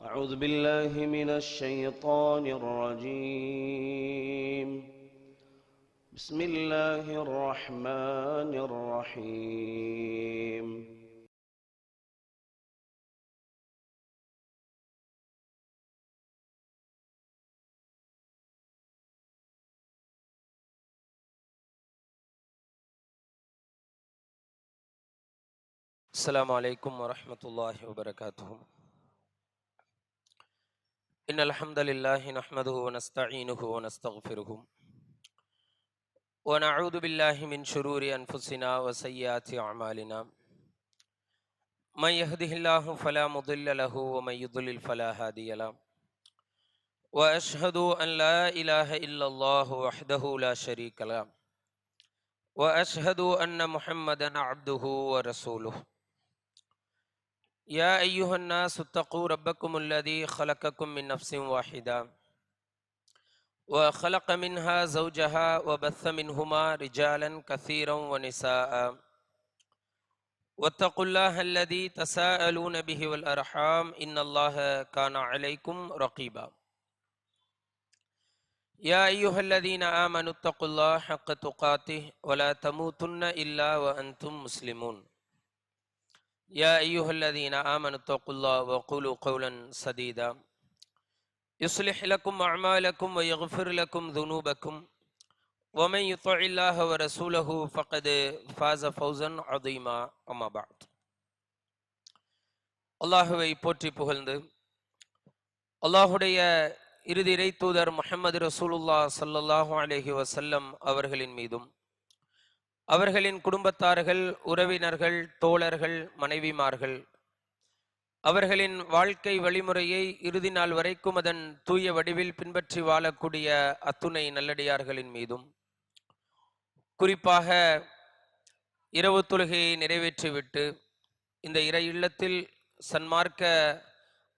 أعوذ بالله من الشيطان الرجيم. بسم الله الرحمن الرحيم. السلام عليكم ورحمة الله وبركاته. إن الحمد لله نحمده ونستعينه ونستغفره ونعوذ بالله من شرور أنفسنا وسيئات أعمالنا. من يهده الله فلا مضل له ومن يضلل فلا هادي له. وأشهد أن لا إله إلا الله وحده لا شريك له. وأشهد أن محمدا عبده ورسوله. يا أيها الناس اتقوا ربكم الذي خلقكم من نفس واحدة وخلق منها زوجها وبث منهما رجالا كثيرا ونساء. واتقوا الله الذي تساءلون به والأرحام إن الله كان عليكم رقيبا. يا أيها الذين آمنوا اتقوا الله حق تقاته ولا تموتن إلا وأنتم مسلمون. يا أيها الذين آمنوا اتقوا الله وقولوا قولا سديدا يصلح لكم أعمالكم ويغفر لكم ذنوبكم ومن يطع الله ورسوله فقد فاز فوزا عظيما. أما بعد. அல்லாஹுவை போற்றி புகழ்ந்து அல்லாஹுடைய இறுதி இறை தூதர் முஹம்மது ரசூலுல்லாஹ் ஸல்லல்லாஹு அலைஹி வஸல்லம் அவர்களின் மீதும் அவர்களின் குடும்பத்தார்கள், உறவினர்கள், தோழர்கள், மனைவிமார்கள், அவர்களின் வாழ்க்கை வழிமுறையை இறுதி நாள் வரைக்கும் அதன் தூய வடிவில் பின்பற்றி வாழக்கூடிய அத்துணை நல்லடியார்களின் மீதும், குறிப்பாக இரவு தொழுகையை நிறைவேற்றிவிட்டு இந்த இறை இல்லத்தில் சன்மார்க்க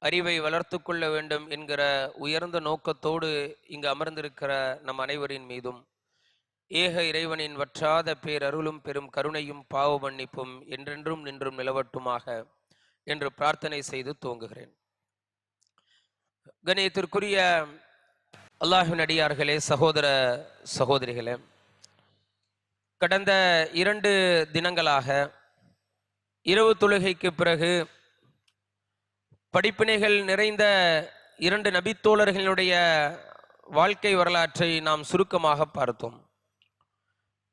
அறிவை வளர்த்து கொள்ள வேண்டும் என்கிற உயர்ந்த நோக்கத்தோடு இங்கு அமர்ந்திருக்கிற நம் அனைவரின் மீதும் ஏக இறைவனின் வற்றாத பேரருளும் பெரும் கருணையும் பாவ மன்னிப்பும் என்றென்றும் நின்றும் நிலவட்டுமாக என்று பிரார்த்தனை செய்து துவங்குகிறேன். கணியத்திற்குரிய அல்லாஹ்வின் அடியார்களே, சகோதர சகோதரிகளே, கடந்த 2 தினங்களாக இரவு தொழுகைக்கு பிறகு படிப்பினைகள் நிறைந்த 2 நபித்தோழர்களுடைய வாழ்க்கை வரலாற்றை நாம் சுருக்கமாக பார்த்தோம்.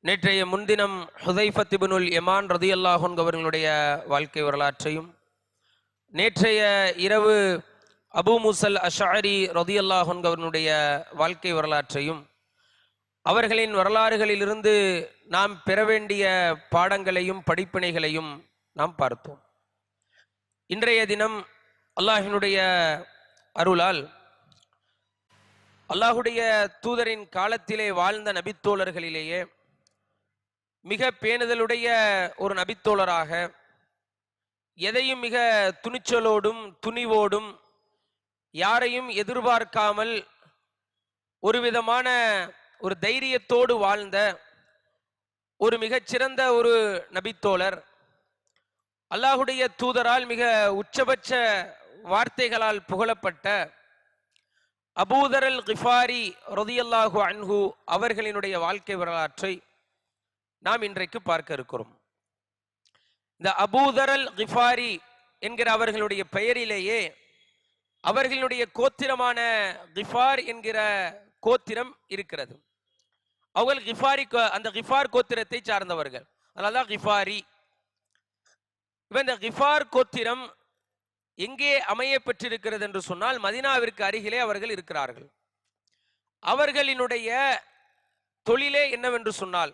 நேற்றைய முன்தினம் ஹுதைஃபத் இப்னுல் யமான் ரலியல்லாஹு அன்ஹு அவர்களுடைய வாழ்க்கை வரலாற்றையும், நேற்றைய இரவு அபூ மூஸல் அஷ்அரி ரலியல்லாஹு அன்ஹு அவர்களுடைய வாழ்க்கை வரலாற்றையும், அவர்களின் வரலாறுகளிலிருந்து நாம் பெற வேண்டிய பாடங்களையும் படிப்பினைகளையும் நாம் பார்த்தோம். இன்றைய தினம் அல்லாஹ்வினுடைய அருளால் அல்லாஹுடைய தூதரின் காலத்திலே வாழ்ந்த நபித்தோழர்களிலேயே மிக பேணுதலுடைய ஒரு நபித்தோழராக, எதையும் மிக துணிச்சலோடும் துணிவோடும் யாரையும் எதிர்பார்க்காமல் ஒரு விதமான ஒரு தைரியத்தோடு வாழ்ந்த ஒரு மிகச்சிறந்த ஒரு நபித்தோழர், அல்லாஹுடைய தூதரால் மிக உச்சபட்ச வார்த்தைகளால் புகழப்பட்ட அபூதர் அல் கிஃபாரி ரலியல்லாஹு அன்ஹு அவர்களினுடைய வாழ்க்கை வரலாற்றை நாம் இன்றைக்கு பார்க்க இருக்கிறோம். இந்த அபூதர் அல் கிஃபாரி என்கிற அவர்களுடைய பெயரிலேயே அவர்களுடைய கோத்திரமான கிஃபார் என்கிற கோத்திரம் இருக்கிறது. அவர்கள் கிஃபாரி, அந்த கிஃபார் கோத்திரத்தை சார்ந்தவர்கள், அதனால்தான் கிஃபாரி. இந்த கிஃபார் கோத்திரம் எங்கே அமைய பெற்றிருக்கிறது என்று சொன்னால், மதீனாவிற்கு அருகிலே அவர்கள் இருக்கிறார்கள். அவர்களினுடைய தொழிலே என்னவென்று சொன்னால்,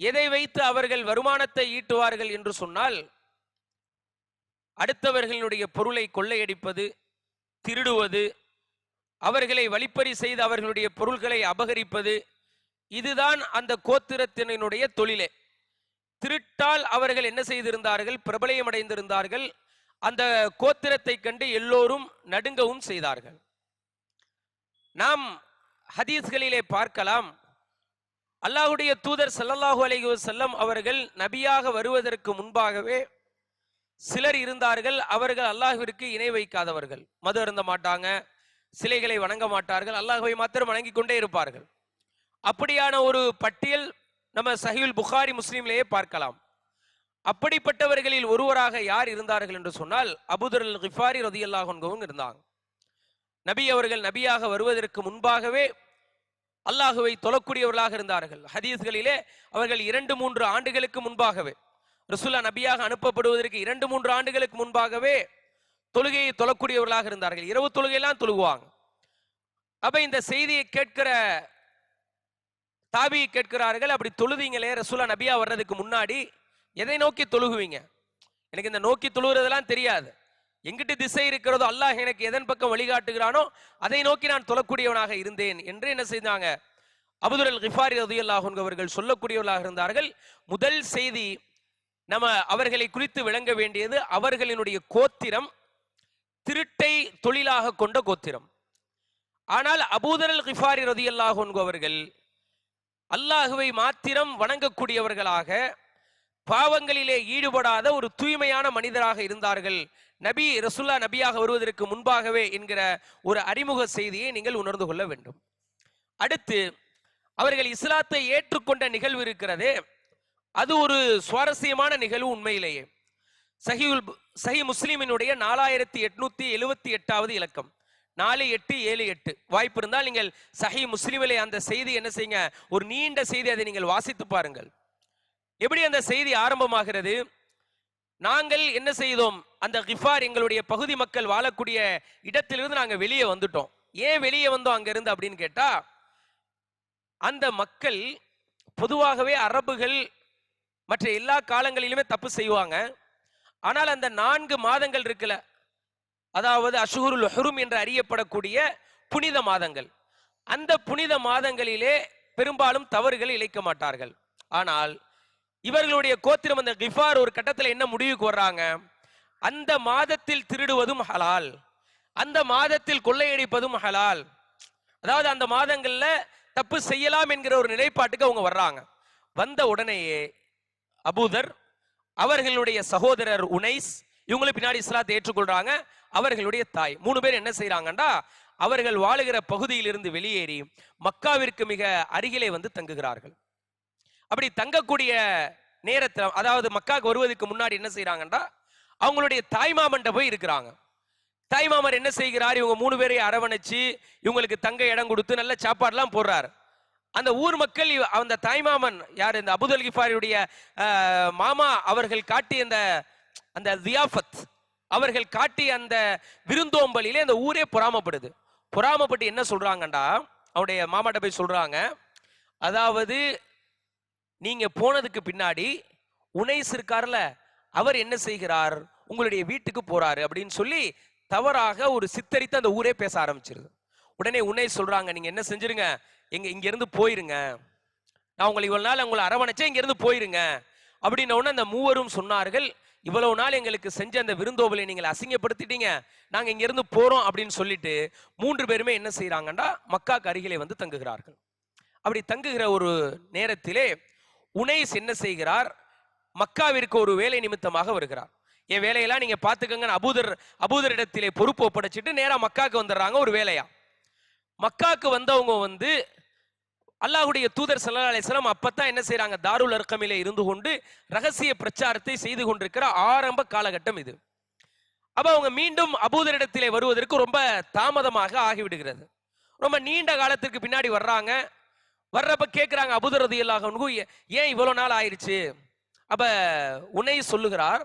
எதை வைத்து அவர்கள் வருமானத்தை ஈட்டுவார்கள் என்று சொன்னால், அடுத்தவர்களுடைய பொருளை கொள்ளையடிப்பது, திருடுவது, அவர்களை வழிப்பறி செய்து அவர்களுடைய பொருள்களை அபகரிப்பது, இதுதான் அந்த கோத்திரத்தினுடைய தொழிலே. திருட்டால் அவர்கள் என்ன செய்திருந்தார்கள்? பிரபலயம் அடைந்திருந்தார்கள். அந்த கோத்திரத்தை கண்டு எல்லோரும் நடுங்கவும் செய்தார்கள். நாம் ஹதீஸ்களிலே பார்க்கலாம், அல்லாஹுடைய தூதர் ஸல்லல்லாஹு அலைஹி வஸல்லம் அவர்கள் நபியாக வருவதற்கு முன்பாகவே சிலர் இருந்தார்கள், அவர்கள் அல்லாஹ்விற்கு இணை வைக்காதவர்கள், மது அருந்த மாட்டாங்க, சிலைகளை வணங்க மாட்டார்கள், அல்லாஹ்வை மாத்திரம் வணங்கி கொண்டே இருப்பார்கள். அப்படியான ஒரு பட்டியல் நம்ம சஹீஹுல் புகாரி முஸ்லிம்லேயே பார்க்கலாம். அப்படிப்பட்டவர்களில் ஒருவராக யார் இருந்தார்கள் என்று சொன்னால் அபூதர் அல் கிஃபாரி ரலியல்லாஹு அன்ஹு இருந்தாங்க. நபி அவர்கள் நபியாக வருவதற்கு முன்பாகவே அல்லாஹுவை தொழக்கூடியவர்களாக இருந்தார்கள். ஹதீஸ்களிலே அவர்கள் 2-3 ஆண்டுகளுக்கு முன்பாகவே, ரசூலுல்லாஹ் நபியாக அனுப்பப்படுவதற்கு 2-3 ஆண்டுகளுக்கு முன்பாகவே தொழுகையை தொழக்கூடியவர்களாக இருந்தார்கள். இரவு தொழுகையெல்லாம் தொழுகுவாங்க. அப்ப இந்த செய்தியை கேட்கிற தாபி கேட்கிறார்கள், அப்படி தொழுதீங்களே ரசூலுல்லாஹ் நபியா வர்றதுக்கு முன்னாடி எதை நோக்கி தொழுகுவீங்க? எனக்கு இந்த நோக்கி தொழுகிறதெல்லாம் தெரியாது, எங்கிட்டு திசை இருக்கிறதோ அல்லாஹ் எனக்கு எதன் பக்கம் வழிகாட்டுகிறானோ அதை நோக்கி நான் தொழக்கூடியவனாக இருந்தேன் என்று என்ன செய்தாங்க, அபூதர் அல் கிஃபாரி ரலியல்லாஹு அன்ஹு அவர்கள் சொல்லக்கூடியவர்களாக இருந்தார்கள். முதல் செய்தி நம்ம அவர்களை குறித்து விளங்க வேண்டியது, அவர்களினுடைய கோத்திரம் திருட்டை தொழிலாக கொண்ட கோத்திரம். ஆனால் அபூதர் அல் கிஃபாரி ரலியல்லாஹு அன்ஹு அவர்கள் அல்லாஹுவை மாத்திரம் வணங்கக்கூடியவர்களாக, பாவங்களிலே ஈடுபடாத ஒரு தூய்மையான மனிதராக இருந்தார்கள் நபி ரசூலுல்லாஹ் நபியாக வருவதற்கு முன்பாகவே என்கிற ஒரு அறிமுக செய்தியை நீங்கள் உணர்ந்து கொள்ள வேண்டும். அடுத்து அவர்கள் இஸ்லாத்தை ஏற்றுக்கொண்ட நிகழ்வு இருக்கிறதே, அது ஒரு சுவாரஸ்யமான நிகழ்வு உண்மையிலேயே. சஹீஹ் முஸ்லிமினுடைய 4878வது இலக்கம், 4878. வாய்ப்பு இருந்தால் நீங்கள் சஹீஹ் முஸ்லிமிலே அந்த செய்தி என்ன செய்யுங்க, ஒரு நீண்ட செய்தி, அதை நீங்கள் வாசித்து பாருங்கள். எப்படி அந்த செய்தி ஆரம்பமாகிறது? நாங்கள் என்ன செய்தோம், அந்த கிஃபார் எங்களுடைய பகுதி மக்கள் வாழக்கூடிய இடத்திலிருந்து நாங்கள் வெளியே வந்துட்டோம். ஏன் வெளியே வந்தோம் அங்கிருந்து அப்படின்னு கேட்டா, அந்த மக்கள் பொதுவாகவே அரபுகள் மற்ற எல்லா காலங்களிலுமே தப்பு செய்வாங்க. ஆனால் அந்த 4 மாதங்கள் இருக்குல்ல, அதாவது அஷ்ஹுருல் ஹுரும் என்று அறியப்படக்கூடிய புனித மாதங்கள், அந்த புனித மாதங்களிலே பெரும்பாலும் தவறுகள் இழைக்க மாட்டார்கள். ஆனால் இவர்களுடைய கோத்திரம் அந்த கிஃபார் ஒரு கட்டத்தில் என்ன முடிவுக்கு வர்றாங்க, அந்த மாதத்தில் திருடுவதும் ஹலால், அந்த மாதத்தில் கொள்ளையடிப்பதும் ஹலால், அதாவது அந்த மாதங்கள்ல தப்பு செய்யலாம் என்கிற ஒரு நிலைப்பாட்டுக்கு அவங்க வர்றாங்க. வந்த உடனேயே அபூதர், அவர்களுடைய சகோதரர் உனைஸ், இவங்களும் பின்னாடி இஸ்லாத்தை ஏற்றுக்கொள்றாங்க. அவர்களுடைய தாய் 3 பேர் என்ன செய்யறாங்கண்டா, அவர்கள் வாழுகிற பகுதியில் இருந்து வெளியேறி மக்காவிற்கு மிக அருகிலே வந்து தங்குகிறார்கள். அப்படி தங்கக்கூடிய நேரத்தில், அதாவது மக்காவுக்கு வருவதற்கு முன்னாடி என்ன செய்யறாங்கன்றா, அவங்களுடைய தாய்மாமன்ட்ட போய் இருக்கிறாங்க. தாய்மாமர் என்ன செய்கிறார், இவங்க 3 பேரையும் அரவணைச்சு இவங்களுக்கு தங்க இடம் கொடுத்து நல்ல சாப்பாடுலாம் போடுறாரு. அந்த ஊர் மக்கள் அந்த தாய்மாமன் யார், இந்த அபூதர் கிஃபாரியுடைய மாமா அவர்கள் காட்டிய அந்த தியாஃபத், அவர்கள் காட்டிய அந்த விருந்தோம்பலிலே அந்த ஊரே பொறாமப்படுது. பொறாமப்பட்டு என்ன சொல்றாங்கண்டா, அவருடைய மாமாட்ட போய் சொல்றாங்க, அதாவது நீங்க போனதுக்கு பின்னாடி உனைஸ் இருக்கார்ல, அவர் என்ன செய்கிறார், உங்களுடைய வீட்டுக்கு போறாரு அப்படின்னு சொல்லி தவறாக ஒரு சித்தரித்து அந்த ஊரே பேச ஆரம்பிச்சிருது. உடனே உனைஸ் சொல்றாங்க, நீங்க என்ன செஞ்சிருங்க, இங்க இருந்து போயிருங்க, நான் உங்களை இவ்வளவு நாள் உங்களை அரவணைச்சேன், இங்க இருந்து போயிருங்க அப்படின்ன உடனே அந்த மூவரும் சொன்னார்கள், இவ்வளவு நாள் எங்களுக்கு செஞ்ச அந்த விருந்தோம்பலை நீங்கள் அசிங்கப்படுத்திட்டீங்க, நாங்க இங்க இருந்து போறோம் அப்படின்னு சொல்லிட்டு 3 பேருமே என்ன செய்யறாங்கன்னா மக்காக்கு அருகிலே வந்து தங்குகிறார்கள். அப்படி தங்குகிற ஒரு நேரத்திலே உனைஸ் என்ன செய்கிறார், மக்காவிற்கு ஒரு வேலை நிமித்தமாக வருகிறார். என் வேலையெல்லாம் நீங்க பாத்துக்கங்க, அபூதர் இடத்திலே பொறுப்பு ஒப்படைச்சிட்டு நேரா மக்காக்கு வந்துடுறாங்க ஒரு வேலையா. மக்காக்கு வந்தவங்க வந்து அல்லாஹ்வுடைய தூதர் ஸல்லல்லாஹு அலைஹி வஸல்லம் அப்பதான் என்ன செய்யறாங்க, தாருல் அர்கமிலே இருந்து கொண்டு ரகசிய பிரச்சாரத்தை செய்து கொண்டிருக்கிற ஆரம்ப காலகட்டம் இது. அப்ப அவங்க மீண்டும் அபூதரிடத்திலே வருவதற்கு ரொம்ப தாமதமாக ஆகிவிடுகிறது. ரொம்ப நீண்ட காலத்திற்கு பின்னாடி வர்றாங்க. வர்றப்ப கேட்கிறாங்க அபூதர் ரலியல்லாஹு அன்ஹு, ஏன் இவ்வளவு நாள் ஆயிடுச்சு? அப்ப உனைஸ் சொல்லுகிறார்,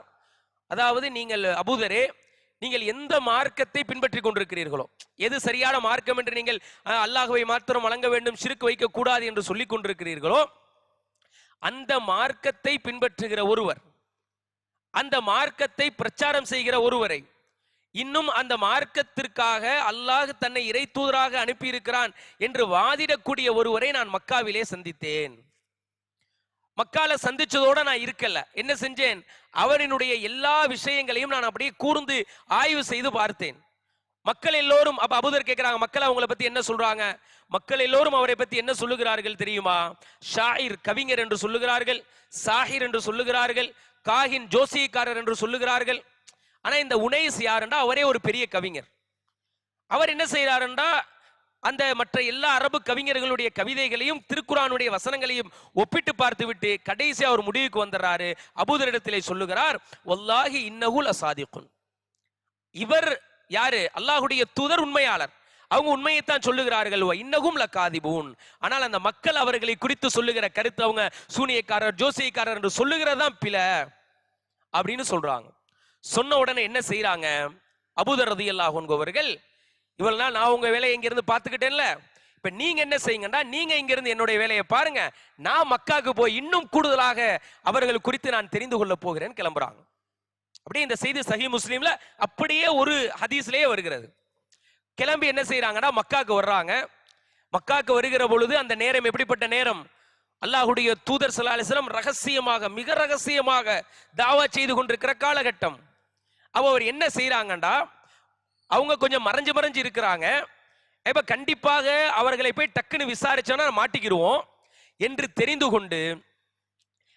அதாவது நீங்கள் அபூதரே, நீங்கள் எந்த மார்க்கத்தை பின்பற்றி கொண்டிருக்கிறீர்களோ, எது சரியான மார்க்கம் என்று நீங்கள் அல்லாஹ்வை மாத்திரம் வணங்க வேண்டும், ஷிர்க் வைக்க கூடாது என்று சொல்லிக் கொண்டிருக்கிறீர்களோ, அந்த மார்க்கத்தை பின்பற்றுகிற ஒருவர், அந்த மார்க்கத்தை பிரச்சாரம் செய்கிற ஒருவரை, இன்னும் அந்த மார்க்கத்திற்காக அல்லாஹ் தன்னை இறை தூதராக அனுப்பியிருக்கிறான் என்று வாதிடக்கூடிய ஒருவரை நான் மக்காவிலே சந்தித்தேன். மக்கால சந்திச்சதோட நான் இருக்கல, என்ன செஞ்சேன், அவரினுடைய எல்லா விஷயங்களையும் நான் அப்படியே கூர்ந்து ஆய்வு செய்து பார்த்தேன். மக்கள் எல்லோரும், அப்ப அபூதர் கேட்கிறாங்க, மக்கள் அவங்களை பத்தி என்ன சொல்றாங்க? மக்கள் எல்லோரும் அவரை பத்தி என்ன சொல்லுகிறார்கள் தெரியுமா? ஷாயிர், கவிஞர் என்று சொல்லுகிறார்கள், சாஹிர் என்று சொல்லுகிறார்கள், காஹின் ஜோசியக்காரர் என்று சொல்லுகிறார்கள். ஆனா இந்த உனைஸ் யாருண்டா அவரே ஒரு பெரிய கவிஞர். அவர் என்ன செய்யறாருண்டா அந்த மற்ற எல்லா அரபு கவிஞர்களுடைய கவிதைகளையும் திருக்குரானுடைய வசனங்களையும் ஒப்பிட்டு பார்த்து விட்டு கடைசி அவர் முடிவுக்கு வந்துடுறாரு. அபூதரிடத்திலே சொல்லுகிறார், வல்லாஹி இன்னஹு லசாதிகுன். இவர் யாரு? அல்லாஹ்வுடைய தூதர், உண்மையாளர். அவங்க உண்மையைத்தான் சொல்லுகிறார்கள். இன்னகும் லகாதிபூன். ஆனால் அந்த மக்கள் அவர்களை குறித்து சொல்லுகிற கருத்து அவங்க சூனியக்காரர், ஜோசியக்காரர் என்று சொல்லுகிறதான் பிழை அப்படின்னு சொல்றாங்க. சொன்ன உடனே என்ன செய்யறாங்க? அபூதர் ரலியல்லாஹு அன்ஹு அவர்கள், இவ்வளவு நாள் நான் உங்க வேலையை இங்க இருந்து பாத்துக்கிட்டேன்ல, இப்ப நீங்க என்ன செய்யுங்கன்னா நீங்க இங்க இருந்து என்னுடைய வேலையை பாருங்க, நான் மக்காவுக்கு போய் இன்னும் கூடுதலாக அவர்கள் குறித்து நான் தெரிந்து கொள்ள போகிறேன் கிளம்புறாங்க. அப்படியே இந்த செய்தி சஹீஹ் முஸ்லிம்ல அப்படியே ஒரு ஹதீஸ்லயே வருகிறது. கிளம்பி என்ன செய்யறாங்கன்னா மக்காவுக்கு வர்றாங்க. மக்காவுக்கு வருகிற பொழுது அந்த நேரம் எப்படிப்பட்ட நேரம்? அல்லாஹ்வுடைய தூதர் ஸல்லல்லாஹு அலைஹி வஸல்லம் ரகசியமாக, மிக ரகசியமாக தாவா செய்து கொண்டிருக்கிற காலகட்டம். அவர் என்ன செய்யறாங்கண்டா, அவங்க கொஞ்சம் மறைஞ்சு மறைஞ்சு இருக்கிறாங்க. இப்ப கண்டிப்பாக அவர்களை போய் டக்குன்னு விசாரிச்சோன்னா மாட்டிக்கிடுவோம் என்று தெரிந்து கொண்டு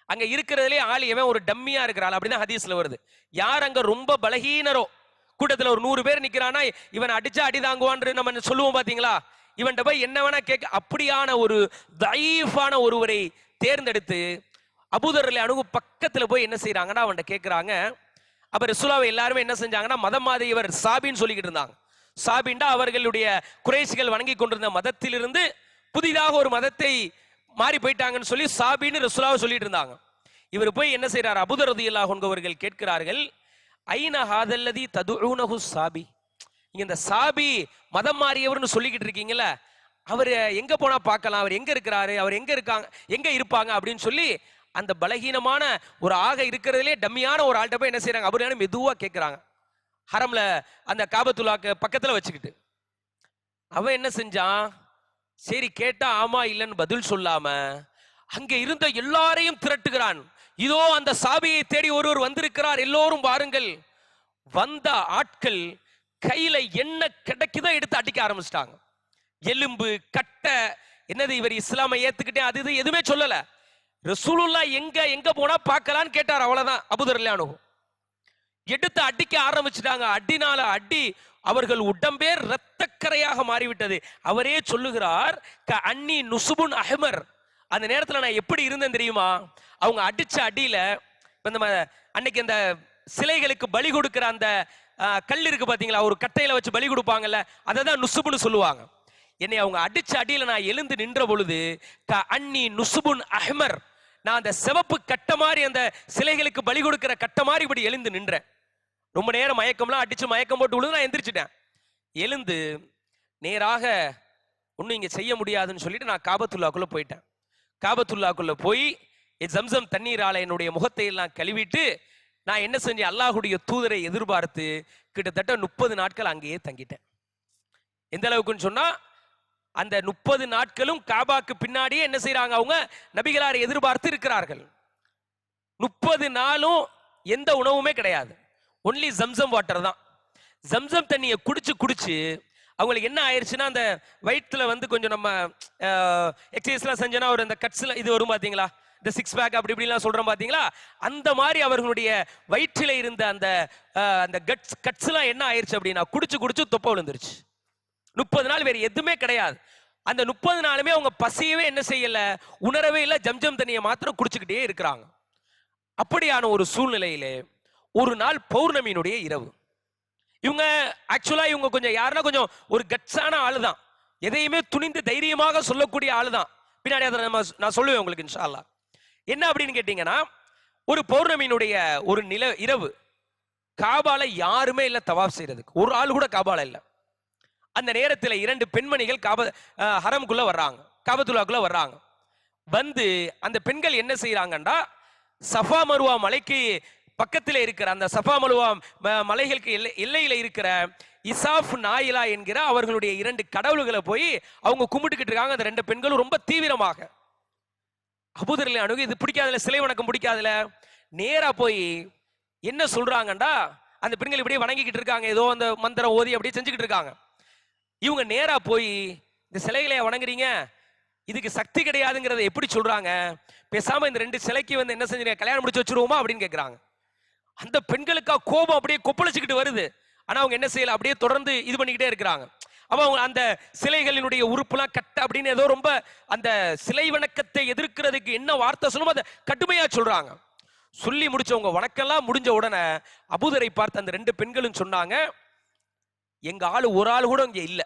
அங்க இருக்கிறதுலே ஆள் எவன் ஒரு டம்மியா இருக்கிறாள் அப்படிதான் ஹதீஸ்ல வருது. யார் அங்க ரொம்ப பலகீனரோ, கூட்டத்துல ஒரு 100 பேர் நிக்கிறானா இவன் அடிச்சா அடி தாங்குவான்னு நம்ம சொல்லுவோம் பாத்தீங்களா, இவன்கிட்ட போய் என்ன வேணா கேட்க, அப்படியான ஒரு தயீஃபான ஒருவரை தேர்ந்தெடுத்து அபூதர் ரலியல்லாஹு அன்ஹு பக்கத்துல போய் என்ன செய்யறாங்கன்னா அவன்கிட்ட கேட்கிறாங்க. அப்ப ரசூலுல்லாஹ் எல்லாருமே என்ன செஞ்சாங்கன்னா மதம் மாதிரி இவர் சாபின்னு சொல்லிக்கிட்டு இருந்தாங்க. சாபின்டா அவர்களுடைய குறைஷிகள் வணங்கி கொண்டிருந்த மதத்திலிருந்து புதிதாக ஒரு மதத்தை மாறி போயிட்டாங்கன்னு சொல்லி சாபின்னு ரசூலுல்லாஹ் சொல்லிட்டு இருந்தாங்க. இவர் போய் என்ன செய்யறாரு? அபூதர் ரலியல்லாஹு அன்ஹு அவர்கள் கேட்கிறார்கள், ஐன ஹாதல்லதி ததுஊனஹு சாபி. நீங்க இந்த சாபி மதம் மாறியவர்னு சொல்லிக்கிட்டு இருக்கீங்கல்ல, அவர் எங்க போனா பார்க்கலாம், அவர் எங்க இருக்கிறாரு, அவர் எங்க இருக்காங்க, எங்க இருப்பாங்க அப்படின்னு சொல்லி அந்த பலகீனமான ஒரு ஆக இருக்கிறதுலே டம்மியான ஒரு ஆள்கிட்ட போய் என்ன செய்யறாங்க? அவரு மெதுவா கேட்கிறாங்க, ஹரம்ல அந்த காபத்துல்லாக்கு பக்கத்துல வச்சுக்கிட்டு. அவன் என்ன செஞ்சான்? சரி கேட்டா ஆமா இல்லைன்னு பதில் சொல்லாம அங்க இருந்த எல்லாரையும் திரட்டுகிறான். இதோ அந்த சாபியை தேடி ஒருவர் வந்திருக்கிறார், எல்லோரும் பாருங்கள். வந்த ஆட்கள் கையில என்ன கிடைக்குதோ எடுத்து அடிக்க ஆரம்பிச்சிட்டாங்க. எலும்பு கட்டை, என்னது இவர் இஸ்லாமை ஏத்துக்கிட்டே அது இது எதுவுமே சொல்லல. ரசூலுல்லாஹ் எங்க எங்க போனா பார்க்கலான்னு கேட்டார், அவ்வளவுதான். அபூதர் ரலியல்லாஹு அன்ஹு எடுத்து அடிக்க ஆரம்பிச்சுட்டாங்க. அடினால அடி அவர்கள் உடம்பே இரத்தக்கரையாக மாறிவிட்டது. அவரே சொல்லுகிறார், க அன்னி நுசுபுன் அஹ்மர். அந்த நேரத்தில் நான் எப்படி இருந்தேன் தெரியுமா? அவங்க அடிச்ச அடியில அன்னைக்கு அந்த சிலைகளுக்கு பலி கொடுக்கிற அந்த கல் இருக்கு பாத்தீங்களா, ஒரு கட்டையில வச்சு பலி கொடுப்பாங்கல்ல, அதை தான் நுசுபுன்னு சொல்லுவாங்க. என்னை அவங்க அடிச்ச அடியில நான் எழுந்து நின்ற பொழுது க அன்னி நுசுபுன் அஹ்மர், நான் அந்த சிவப்பு கட்டை மாதிரி அந்த சிலைகளுக்கு பலி கொடுக்கிற கட்டை மாதிரி இப்படி எழுந்து நின்றேன். ரொம்ப நேரம் மயக்கம்லாம் அடிச்சு மயக்கம் போட்டு விழுந்து நான் எந்திரிச்சிட்டேன். எழுந்து நேராக ஒன்றும் இங்கே செய்ய முடியாதுன்னு சொல்லிட்டு நான் காபத்துல்லாக்குள்ள போயிட்டேன். காபத்துல்லாக்குள்ள போய் ஜம்சம் தண்ணீரால என்னுடைய முகத்தை எல்லாம் கழுவிட்டு நான் என்ன செஞ்சேன்? அல்லாஹ்வுடைய தூதரை எதிர்பார்த்து கிட்டத்தட்ட 30 நாட்கள் அங்கேயே தங்கிட்டேன். எந்த அளவுக்குன்னு சொன்னா, அந்த 30 நாட்களும் காபாக்கு பின்னாடியே என்ன செய்யறாங்க? அவங்க நபிகளாரை எதிர்பார்த்து இருக்கிறார்கள். 30 நாளும் எந்த உணவுமே கிடையாது, ஒன்லி ஜம்சம் வாட்டர் தான். ஜம்சம் தண்ணியை குடிச்சு குடிச்சு அவங்களுக்கு என்ன ஆயிடுச்சுன்னா, அந்த வயிற்றுல கொஞ்சம் நம்ம எக்ஸசைஸ்லாம் செஞ்சோன்னா ஒரு அந்த கட்ஸ்ல இது வரும் பாத்தீங்களா, இந்த 6 பேக் அப்படி இப்படிலாம் சொல்றோம் பாத்தீங்களா, அந்த மாதிரி அவர்களுடைய வயிற்றில இருந்த அந்த அந்த கட்ஸ்லாம் என்ன ஆயிடுச்சு அப்படின்னா குடிச்சு குடிச்சு தொப்பை விழுந்துருச்சு. 30 நாள் வேற எதுவுமே கிடையாது. அந்த 30 நாளுமே அவங்க பசியவே என்ன செய்யல, உணரவே இல்லை. ஜம்ஜம் தண்ணியை மாத்திரம் குடிச்சுக்கிட்டே இருக்கிறாங்க. அப்படியான ஒரு சூழ்நிலையிலே ஒரு நாள் பௌர்ணமியினுடைய இரவு, இவங்க ஆக்சுவலா இவங்க கொஞ்சம் யாருன்னா கொஞ்சம் ஒரு கட்ஸான ஆளுதான், எதையுமே துணிந்து தைரியமாக சொல்லக்கூடிய ஆளுதான். பின்னாடி அதை நான் சொல்லுவேன் உங்களுக்கு இன்ஷா அல்லாஹ். என்ன அப்படின்னு கேட்டீங்கன்னா, ஒரு பௌர்ணமியினுடைய ஒரு இரவு, காபால யாருமே இல்லை தவாப் செய்யறதுக்கு, ஒரு ஆள் கூட காபால இல்லை. அந்த நேரத்தில் 2 பெண்மணிகள் ஹரம்குள்ள வர்றாங்க, காபத்துல்லாக்குள்ள வர்றாங்க. வந்து அந்த பெண்கள் என்ன செய்யறாங்கண்டா, சஃபா மருவா மலைக்கு பக்கத்தில் இருக்கிற அந்த சஃபா மருவா மலைகளுக்கு எல்லையில இருக்கிற இசாஃப் நாயிலா என்கிற அவர்களுடைய 2 கடவுள்களை போய் அவங்க கும்பிட்டுக்கிட்டு இருக்காங்க. அந்த 2 பெண்களும் ரொம்ப தீவிரமாக. அபூதர் ரலியல்லாஹு அன்ஹு இது பிடிக்காதுல, சிலை வணக்கம் பிடிக்காதுல, நேரா போய் என்ன சொல்றாங்கண்டா, அந்த பெண்கள் இப்படியே வணங்கிக்கிட்டு இருக்காங்க, ஏதோ அந்த மந்திரம் ஓதி அப்படியே செஞ்சுக்கிட்டு இருக்காங்க. இவங்க நேரா போய், இந்த சிலைகளை வணங்குறீங்க, இதுக்கு சக்தி கிடையாதுங்கிறத எப்படி சொல்றாங்க? பேசாம இந்த 2 சிலைக்கு வந்து என்ன செஞ்சீங்க, கல்யாணம் முடிச்சு வச்சிருவோமா அப்படின்னு கேட்கிறாங்க. அந்த பெண்களுக்கா கோபம் அப்படியே கொப்பளிச்சுக்கிட்டு வருது. ஆனா அவங்க என்ன செய்யல, அப்படியே தொடர்ந்து இது பண்ணிக்கிட்டே இருக்கிறாங்க. அப்ப அவங்க அந்த சிலைகளினுடைய உறுப்புலாம் கட்ட அப்படின்னு ஏதோ ரொம்ப அந்த சிலை வணக்கத்தை எதிர்க்கிறதுக்கு என்ன வார்த்தை சொல்லுமோ அதை கடுமையா சொல்றாங்க. சொல்லி முடிச்சவங்க வணக்கம்லாம் முடிஞ்ச உடனே அபூதரை பார்த்து அந்த 2 பெண்களும் சொன்னாங்க, எங்க ஆளு ஒரு ஆள் கூட இங்க இல்ல,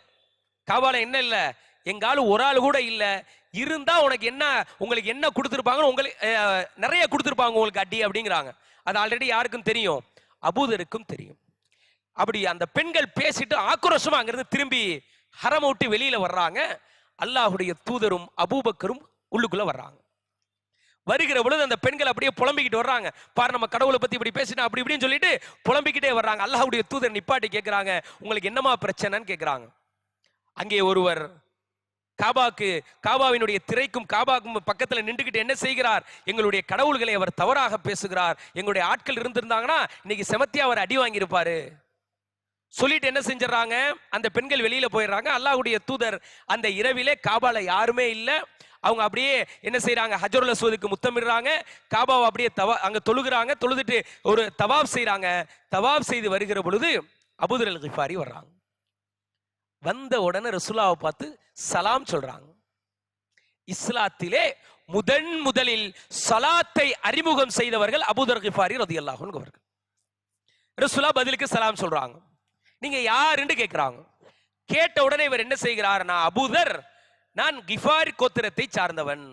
காபால என்ன இல்ல, எங்க ஆளு ஒரு ஆள் கூட இல்ல, இருந்தா உனக்கு என்ன, உங்களுக்கு என்ன கொடுத்துருப்பாங்க, உங்களுக்கு நிறைய கொடுத்துருப்பாங்க உங்களுக்கு அடி அப்படிங்கிறாங்க. அது ஆல்ரெடி யாருக்கும் தெரியும், அபூதருக்கும் தெரியும். அப்படி அந்த பெண்கள் பேசிட்டு ஆக்ரோஷமா அங்கிருந்து திரும்பி ஹரம் விட்டு வெளியில வர்றாங்க. அல்லாஹுடைய தூதரும் அபூபக்கரும் உள்ளுக்குள்ள வர்றாங்க. வருகிற பொழுது அந்த பெண்கள் அப்படியே புலம்பிக்கிட்டு வர்றாங்க. பாரு, நம்ம கடவுளை பத்தி இப்படி பேசினா அப்படி இப்படின்னு சொல்லிட்டு புலம்பிக்கிட்டே வர்றாங்க. அல்லாஹுடைய தூதர் நிப்பாட்டி கேட்கிறாங்க, உங்களுக்கு என்னமா பிரச்சனைன்னு கேட்கிறாங்க. அங்கே ஒருவர் காபாவினுடைய திரைக்கும் காபாக்கும் பக்கத்துல நின்றுகிட்டு என்ன செய்கிறார், எங்களுடைய கடவுள்களை அவர் தவறாக பேசுகிறார், எங்களுடைய ஆட்கள் இருந்திருந்தாங்கன்னா இன்னைக்கு செமத்தியா அவர் அடி வாங்கியிருப்பாரு சொல்லிட்டு என்ன செஞ்சிடறாங்க, அந்த பெண்கள் வெளியில போயிடுறாங்க. அல்லாஹ்வுடைய தூதர் அந்த இரவிலே காபால யாருமே இல்ல, அவங்க அப்படியே என்ன செய்யறாங்க, ஹஜருல் அஸ்வதுக்கு முத்தமிடுறாங்க, காபாவை அப்படியே அங்க தொழுகிறாங்க, தொழுதுட்டு ஒரு தவாப் செய்யறாங்க. தவாப் செய்து வருகிற பொழுது அபூதர் அல் கிஃபாரி வர்றாங்க. வந்த உடனே ரசூலுல்லாஹ்வை பார்த்து சலாம் சொல்றாங்க. இஸ்லாத்திலே முதலில் சலாத்தை அறிமுகம் செய்தவர்கள் அபூதர் கிஃபாரி ரலியல்லாஹு அன்ஹு அவர்கள். ரசூலுல்லாஹ் பதிலுக்கு சலாம் சொல்றாங்க. நீங்க யாருன்னு கேட்கிறாங்க. கேட்ட உடனே இவர் என்ன செய்கிறார், நான் அபூதர், நான் கிஃபார் கோத்திரத்தை சார்ந்தவன்.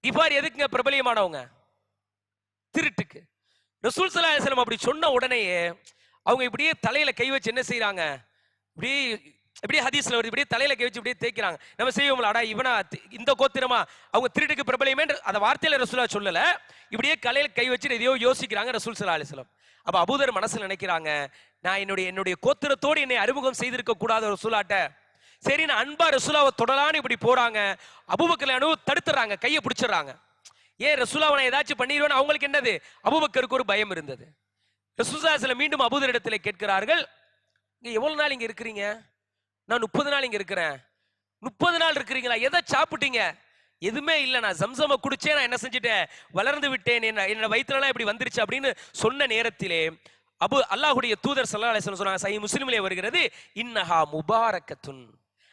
கிஃபார் எதுக்குங்க பிரபலியமானவங்க, திருட்டுக்கு. ரசூல் ஸல்லல்லாஹு அலைஹி வஸல்லம் அப்படி சொன்ன உடனேயே அவங்க இப்படியே தலையில கை வச்சு என்ன செய்யறாங்க, இப்படியே ஹதீஸ்ல வருது, இப்படியே தலையில கை வச்சு இப்படியே தேய்க்கிறாங்க. நம்ம செய்வோம்ல, அடா இவனா இந்த கோத்திரமா, அவங்க திருட்டுக்கு பிரபலியமே அந்த வார்த்தையில ரசூலுல்லாஹ் சொல்லல, இப்படியே தலையில கை வச்சு எதையோ யோசிக்கிறாங்க ரசூல் ஸல்லல்லாஹு அலைஹி வஸல்லம். அப்ப அபூதர் மனசுல நினைக்கிறாங்க, நான் என்னுடைய கோத்திரத்தோடு என்னை அறிமுகம் செய்திருக்க கூடாத ரசூலாட்ட, சரி நான் அன்பா ரசூலாவை தொடலான்னு இப்படி போறாங்க. அபூபக்கர் தடுத்துறாங்க, கையை பிடிச்சிடறாங்க. ஏன் ரசூலாவை ஏதாச்சும் பண்ணிடுவேன்னு அவங்களுக்கு என்னது, அபூபக்கருக்கு ஒரு பயம் இருந்தது. ரசூல் ஸல்லல்லாஹு அலைஹி வஸல்லம் மீண்டும் அபூதர் இடத்துல கேட்கிறார்கள், நீங்க எவ்வளவு நாள் இங்க இருக்கிறீங்க? நான் 30 நாள் இங்க இருக்கிறேன். 30 நாள் இருக்கிறீங்களா? எதை சாப்பிட்டீங்க? எதுவுமே இல்லை, நான் ஜம்சம குடிச்சே நான் என்ன செஞ்சுட்டேன், வளர்ந்து விட்டேன், என்னோட வயிற்றுலாம் இப்படி வந்துருச்சு அப்படின்னு சொன்ன நேரத்திலே அல்லாஹ்வுடைய தூதர் ஸல்லல்லாஹு அலைஹி வஸல்லம் சொன்னாங்க, சஹீஹ் முஸ்லிமிலே வருகிறது, இன்னஹா முபாரக்கத்துன்,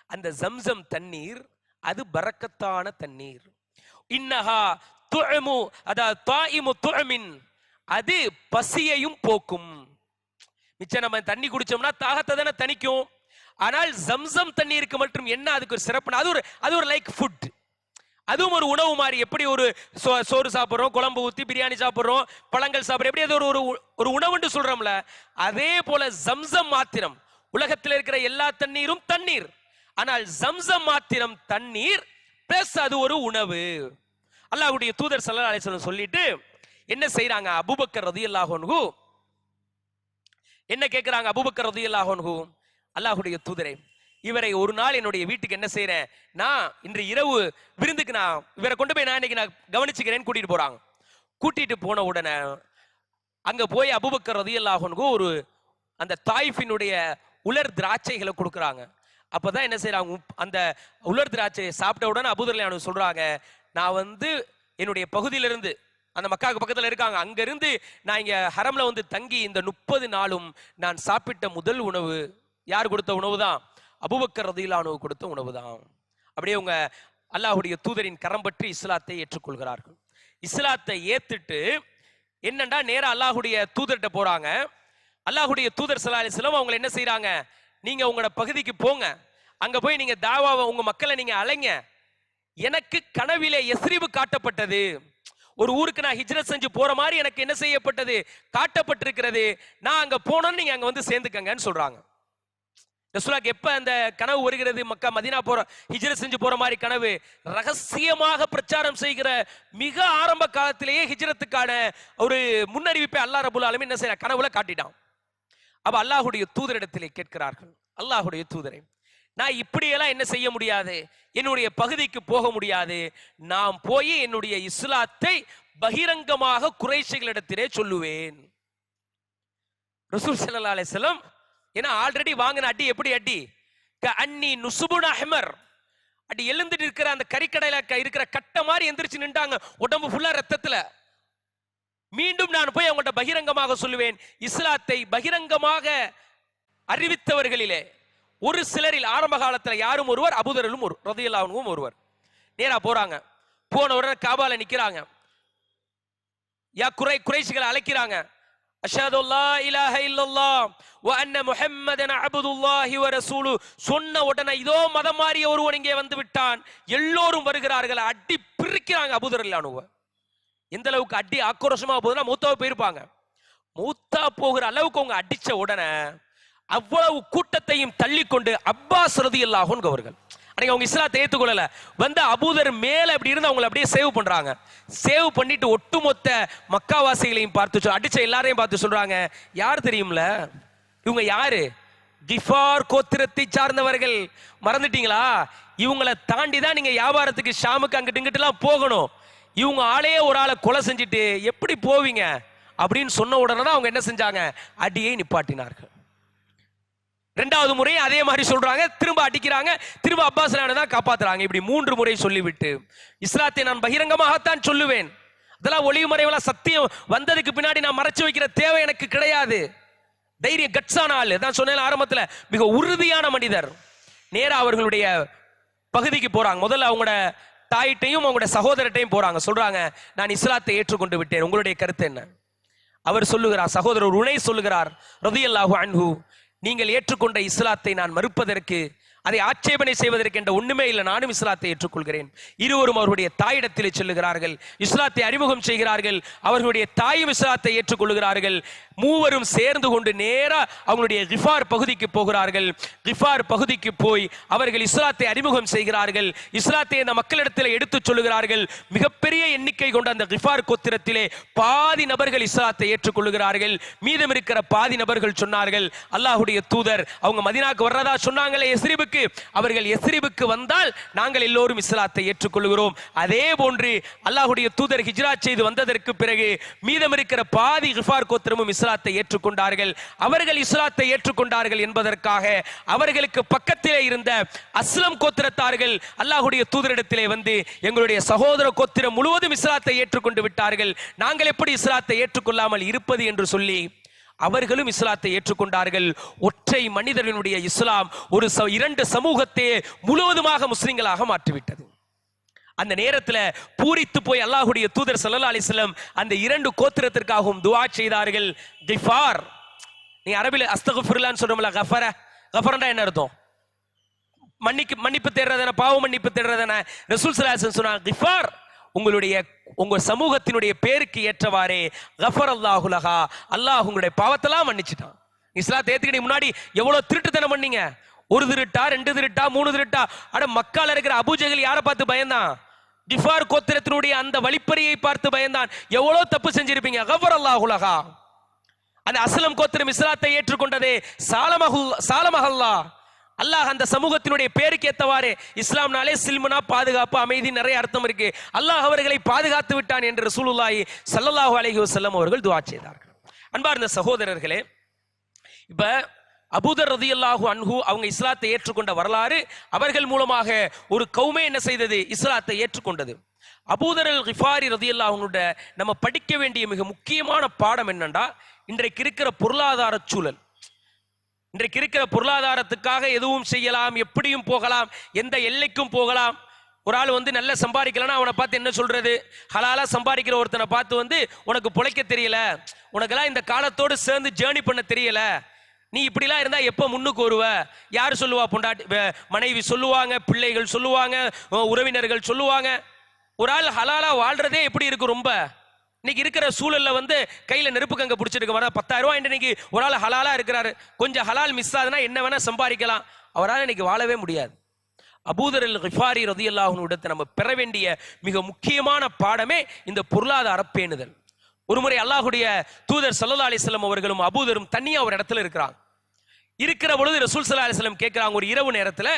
அந்த ஜம்சம் தண்ணீர் அது பரக்கத்தான தண்ணீர். இன்னஹா துஅமு, அதாவது தாயிமு துஅமின், அது பசியையும் போக்கும். மிச்சம் நம்ம தண்ணி குடிச்சோம்னா தாகத்தை தானே தணிக்கும். ஆனால் ஜம்சம் தண்ணீருக்கு மட்டும் என்ன அதுக்கு ஒரு சிறப்பு, அது ஒரு லைக் ஃபுட், அதுவும் ஒரு உணவு மாதிரி. எப்படி ஒரு சோறு சாப்பிட்றோம், குழம்பு ஊற்றி பிரியாணி சாப்பிட்றோம், பழங்கள் சாப்பிட்றோம், எப்படி அது ஒரு உணவுன்னு சொல்றோம்ல, அதே போல ஜம்சம் மாத்திரம், உலகத்தில் இருக்கிற எல்லா தண்ணீரும் தண்ணீர், ஆனால் ஜம்சம் மாத்திரம் தண்ணீர் பிளஸ் அது ஒரு உணவு. அல்லாஹ்வுடைய தூதர் ஸல்லல்லாஹு அலைஹி வஸல்லம் சொல்லிட்டு என்ன செய்யறாங்க, அபூபக்கர் ரலியல்லாஹு அன்ஹு என்ன கேட்கிறாங்க, அபூபக்கர் ரலியல்லாஹு அன்ஹு, அல்லாஹ்வுடைய தூதரே, இவரை ஒரு நாள் என்னுடைய வீட்டுக்கு என்ன செய்யறேன், நான் இன்று இரவு விருந்துக்கு நான் இவரை கொண்டு போய் நான் இன்னைக்கு நான் கவனிச்சுக்கிறேன்னு கூட்டிட்டு போறாங்க. கூட்டிட்டு போன உடனே அங்க போய் அபூபக்கர் ரலியல்லாஹு அன்ஹு ஒரு அந்த தாயிஃபினுடைய உலர் திராட்சைகளை கொடுக்குறாங்க. அப்பதான் என்ன செய்யறாங்க, அந்த உலர் திராட்சையை சாப்பிட்ட உடனே அபூதர் ரலியல்லாஹு அன்ஹு சொல்றாங்க, நான் என்னுடைய பகுதியிலிருந்து அந்த மக்காவுக்கு பக்கத்துல இருக்காங்க, அங்க இருந்து நான் இங்க ஹரம்ல தங்கி இந்த 30 நாளும் நான் சாப்பிட்ட முதல் உணவு யார் கொடுத்த உணவு தான், அபூபக்கர் ரலியல்லாஹு அன்ஹு கொடுத்த உணவு தான். அப்படியே அவங்க அல்லாஹ்வுடைய தூதரின் கரம் பற்றி இஸ்லாத்தை ஏற்றுக்கொள்கிறார்கள். இஸ்லாத்தை ஏத்துட்டு என்னண்டா நேரா அல்லாஹ்வுடைய தூதர்கிட்ட போறாங்க. அல்லாஹ்வுடைய தூதர் ஸல்லல்லாஹு அலைஹி வஸல்லம் அவங்க என்ன செய்யறாங்க, நீங்க உங்களோட பகுதிக்கு போங்க, அங்க போய் நீங்க தாவாவை உங்க மக்களை நீங்க அலைங்க. எனக்கு கனவிலே யஸ்ரிபு காட்டப்பட்டது, ஒரு ஊருக்கு நான் ஹிஜ்ரத் செஞ்சு போற மாதிரி எனக்கு என்ன செய்யப்பட்டது, காட்டப்பட்டிருக்கிறது, நான் அங்க போனோன்னு நீங்க அங்க சேர்ந்துக்கங்கன்னு சொல்றாங்க. ரசூலுல்லாஹ்க்கு எப்ப அந்த கனவு வருகிறது, மக்கா மதீனா போற ஹிஜ்ரத் செஞ்சு போற மாதிரி கனவு, ரகசியமாக பிரச்சாரம் செய்கிற மிக ஆரம்ப காலத்திலேயே ஹிஜ்ரத்துக்கான ஒரு முன்னறிவிப்பை அல்லாஹ் ரப்பல் ஆலமீன் என்ன செய்யற கனவுல காட்டிட்டான். அப்ப அல்லாஹ்வுடைய தூதரிடத்திலே கேட்கிறார்கள், அல்லாஹ்வுடைய தூதரே, நான் இப்படியெல்லாம் என்ன செய்ய முடியாது, என்னுடைய பகுதிக்கு போக முடியாது, நான் போய் என்னுடைய இஸ்லாத்தை பகிரங்கமாக குறைஷிகளிடத்திலே சொல்லுவேன். ரசூல் ஸல்லல்லாஹு அலைஹி வஸல்லம் ஏன்னா ஆல்ரெடி வாங்கின அடி எப்படி அடி, கஅன்னி நுசுபுன் அஹ்மர், அடி எழுந்துட்டு இருக்கிற அந்த கறிக்கடையில இருக்கிற கட்டை மாதிரி எந்திரிச்சு நின்றாங்க, உடம்பு ஃபுல்லா ரத்தத்துல. மீண்டும் நான் போய் அவங்கள்ட்ட பகிரங்கமாக சொல்லுவேன், இஸ்லாத்தை பகிரங்கமாக அறிவித்தவர்களிலே ஒரு சிலரில் ஆரம்ப காலத்தில் யாரும் ஒருவர், அபூதரும் ஒரு ரலியல்லாஹு அன்ஹுவும் ஒருவர். நேரா போறாங்க, போன உடனே காபால நிக்கிறாங்க, குறைஷிகளை அழைக்கிறாங்க. அஷ்ஹது அல்லா இலாஹ இல்லல்லாஹ் வ அன்ன முஹம்மதன் அப்துல்லாஹி வ ரசூலு. சொன்ன உடனே இதோ மதம் மாறிய ஒருவன் இங்கே வந்து விட்டான், எல்லோரும் வருகிறார்கள். அடி பிரிக்கிறாங்க அபூதர் ரலியல்லாஹு அன்ஹு. எந்த அளவுக்கு அடி ஆக்ரோஷமா போகுதுன்னா மூத்தா போயிருப்பாங்க. மூத்தா போகிற அளவுக்கு அவங்க அடிச்ச உடனே அவ்வளவு கூட்டத்தையும் தள்ளி கொண்டு அப்பாஸ் ரலியல்லாஹு அன்ஹு அவர்கள், அன்னைக்கு அவங்க இஸ்லாத்தை ஏற்றுக்கொள்ளல, வந்து அபூதர் மேல அப்படி இருந்து அவங்களை அப்படியே சேவ் பண்றாங்க. சேவ் பண்ணிட்டு ஒட்டுமொத்த மக்காவாசிகளையும் பார்த்து, அடிச்ச எல்லாரையும் பார்த்து சொல்றாங்க, யார் தெரியும்ல இவங்க? யாரு? கிஃபார் கோத்திரத்தை சார்ந்தவர்கள். மறந்துட்டீங்களா? இவங்களை தாண்டி தான் நீங்க வியாபாரத்துக்கு ஷாமுக்கு அங்கிட்டு இங்கிட்டுலாம் போகணும். இவங்க ஆளையே ஒரு ஆளை கொலை செஞ்சுட்டு எப்படி போவீங்க அப்படின்னு சொன்ன உடனே தான் அவங்க என்ன செஞ்சாங்க, அடியை நிப்பாட்டினார்கள். இரண்டாவது முறை அதே மாதிரி சொல்றாங்க, திரும்ப அடிக்கிறாங்க, திரும்ப அப்பாஸ் தான் காப்பாத்துறாங்க. இப்படி 3 முறை சொல்லிவிட்டு, இஸ்லாத்தை நான் பகிரங்கமாகத்தான் சொல்லுவேன், அதெல்லாம் ஒளிவு மறைவெல்லாம் சத்தியம் வந்ததுக்கு பின்னாடி நான் மறைச்சு வைக்கிற தேவை எனக்கு கிடையாது. தைரிய கட்ஸான ஆளு தான் சொன்னேன் ஆரம்பத்துல, மிக உறுதியான மனிதர். நேரா அவர்களுடைய பகுதிக்கு போறாங்க. முதல்ல அவங்களோட தாயிட்டையும் அவங்களோட சகோதரட்டையும் போறாங்க. சொல்றாங்க, நான் இஸ்லாத்தை ஏற்றுக்கொண்டு விட்டேன், உங்களுடைய கருத்து என்ன? அவர் சொல்லுகிறார், சகோதரர் உனை சொல்லுகிறார் ரலியல்லாஹு அன்ஹு, நீங்கள் ஏற்றுக்கொண்ட இஸ்லாத்தை நான் மறுப்பதற்கு, அதை ஆட்சேபனை செய்வதற்கு என்ற ஒண்ணுமே இல்லை, நானும் இஸ்லாத்தை ஏற்றுக்கொள்கிறேன். இருவரும் அவருடைய தாயிடத்தில் செல்லுகிறார்கள், இஸ்லாத்தை அறிமுகம் செய்கிறார்கள். அவர்களுடைய தாயும் இஸ்லாத்தை ஏற்றுக்கொள்கிறார்கள். மூவரும் சேர்ந்து கொண்டு நேரா அவங்களுடைய கிஃபார் பகுதிக்கு போகிறார்கள். கிஃபார் பகுதிக்கு போய் அவர்கள் இஸ்லாத்தை அறிமுகம் செய்கிறார்கள். இஸ்லாத்தை அந்த மக்களிடத்தில் எடுத்துச் சொல்லுகிறார்கள். மிகப்பெரிய எண்ணிக்கை கொண்ட அந்த கிஃபார் கோத்திரத்திலே பாதி நபர்கள் இஸ்லாத்தை ஏற்றுக்கொள்கிறார்கள். மீதம் இருக்கிற பாதி நபர்கள் சொன்னார்கள், அல்லாஹ்வுடைய தூதர் அவங்க மதீனாவுக்கு வர்றதா சொன்னாங்களே யஸ்ரிபுக்கு, அவர்கள் யஸ்ரிபுக்கு வந்தால் நாங்கள் எல்லோரும் இஸ்லாத்தை ஏற்றுக்கொள்கிறோம். அதே போன்று அல்லாஹ்வுடைய தூதர் ஹிஜ்ரா செய்து வந்ததற்கு பிறகு மீதம் இருக்கிற பாதி கிஃபார் கோத்திரமும் இஸ்லாத்தை ஏற்றுக்கொண்டார்கள். அவர்கள் இஸ்லாத்தை ஏற்றுக்கொண்டார்கள் என்பதற்காக அவர்களுக்கு பக்கத்திலே இருந்த அஸ்லம் கோத்திரத்தார்கள் அல்லாஹ்வுடைய தூதரிடத்திலே வந்து, எங்களுடைய சகோதர கோத்திரம் முழுவதும் இஸ்லாத்தை ஏற்றுக்கொண்டு விட்டார்கள், நாங்கள் எப்படி இஸ்லாத்தை ஏற்றுக்கொள்ளாமல் இருப்பது என்று சொல்லி அவர்களும் இஸ்லாத்தை ஏற்றுக்கொண்டார்கள். ஒற்றை மனிதனுடைய இஸ்லாம் ஒரு 2 சமூகத்தை முழுவதுமாக முஸ்லிம்களாக மாற்றிவிட்டது. அந்த நேரத்தில் பூரித்து போய் அல்லாஹ்வுடைய தூதர் ஸல்லல்லாஹு அலைஹி வஸல்லம் அந்த 2 கோத்திரத்திற்காகவும் துஆ செய்தார்கள். கிஃபார், நீ அரபில அஸ்தக்ஃபிருல்லாஹ்னு சொல்றோம்ல, கஃபர, கஃபரண்டா என்ன அர்த்தம்? மன்னிப்பு தேடுறதான, பாவ மன்னிப்பு தேடுறதான. ரசூல் ஸல்லல்லாஹு அலைஹி வஸல்லம் சொன்னாங்க, கிஃபார் உங்க சமூகத்தினுடைய பேருக்கு ஏற்றவாறே கஃபரல்லாஹு லஹா, அல்லாஹ் உங்களுடைய பாவத்தெல்லாம் மன்னிச்சிட்டான். இஸ்லாத்தை ஏத்துக்கிட்ட முன்னாடி எவ்வளவு திருட்டுத்தனம் பண்ணீங்க, 1 திருட்டா 2 திருட்டா 3 திருட்டா. அட மக்கால இருக்கிற அபூஜஹல் யாரை பார்த்து பயந்தான்? கிஃபார் கோத்திரத்தினுடைய அந்த வழிப்பறியை பார்த்து பயந்தான். எவ்வளவு தப்பு செஞ்சிருப்பீங்க. கஃபரல்லாஹு லஹா. அந்த அஸ்லம் கோத்திரம் இஸ்லாத்தை ஏற்றுக்கொண்டதே சாலமஹல்லா, அல்லாஹ் அந்த சமூகத்தினுடைய பேருக்கு ஏத்தவாறு, இஸ்லாம்னாலே சில்முனா பாதுகாப்பு, அமைதி, நிறைய அர்த்தம் இருக்கு. அல்லாஹ் அவர்களை பாதுகாத்து விட்டான் என்று ரசூலுல்லாஹி ஸல்லல்லாஹு அலைஹி வஸல்லம் அவர்கள் துஆ செய்தார்கள். அன்பார்ந்த சகோதரர்களே, இப்ப அபூதர் ரலியல்லாஹு அன்ஹு அவங்க இஸ்லாத்தை ஏற்றுக்கொண்ட வரலாறு, அவர்கள் மூலமாக ஒரு கௌமே என்ன செய்தது, இஸ்லாத்தை ஏற்றுக்கொண்டது. அபூதர் அல் கிஃபாரி ரலியல்லாஹு அன்ஹு நம்ம படிக்க வேண்டிய மிக முக்கியமான பாடம் என்னன்னா, இன்றைக்கு இருக்கிற பொருளாதார சூழல், இன்றைக்கு இருக்கிற பொருளாதாரத்துக்காக எதுவும் செய்யலாம், எப்படியும் போகலாம், எந்த எல்லைக்கும் போகலாம். ஒரு ஆள் வந்து நல்லா சம்பாதிக்கலன்னா அவனை பார்த்து என்ன சொல்றது, ஹலாலா சம்பாதிக்கிற ஒருத்தனை பார்த்து வந்து உனக்கு பொழைக்க தெரியல, உனக்கெல்லாம் இந்த காலத்தோடு சேர்ந்து ஜேர்னி பண்ண தெரியல, நீ இப்படிலாம் இருந்தா எப்ப முன்னுக்கு வருவ? யார் சொல்லுவா? பொண்டாட்டி, மனைவி சொல்லுவாங்க, பிள்ளைகள் சொல்லுவாங்க, உறவினர்கள் சொல்லுவாங்க. ஒரு ஆள் ஹலாலா வாழ்றதே எப்படி இருக்கு? ரொம்ப இன்னைக்கு இருக்கிற சூழல்ல வந்து கையில நெருப்பு கங்க பிடிச்சிருக்கு, வர 10,000 ரூபாய் இன்னைக்கு ஒரு ஆள் ஹலாலா இருக்கிறாரு, கொஞ்சம் ஹலால் மிஸ் ஆகுதுன்னா என்ன வேணா சம்பாதிக்கலாம், அவரால் இன்னைக்கு வாழவே முடியாது. அபூதர் அல் கிஃபாரி ரலியல்லாஹு அன்ஹு இடத்தை நம்ம பெற வேண்டிய மிக முக்கியமான பாடமே இந்த பொருளாதார பேணுதல். ஒருமுறை அல்லாஹ்வுடைய தூதர் ஸல்லல்லாஹு அலைஹி வஸல்லம் அவர்களும் அபூதரும் தனியா ஒரு இடத்துல இருக்கிறாங்க. இருக்கிற பொழுது ரசூல் ஸல்லல்லாஹு அலைஹி வஸல்லம் கேட்கிறாங்க, ஒரு இரவு நேரத்துல,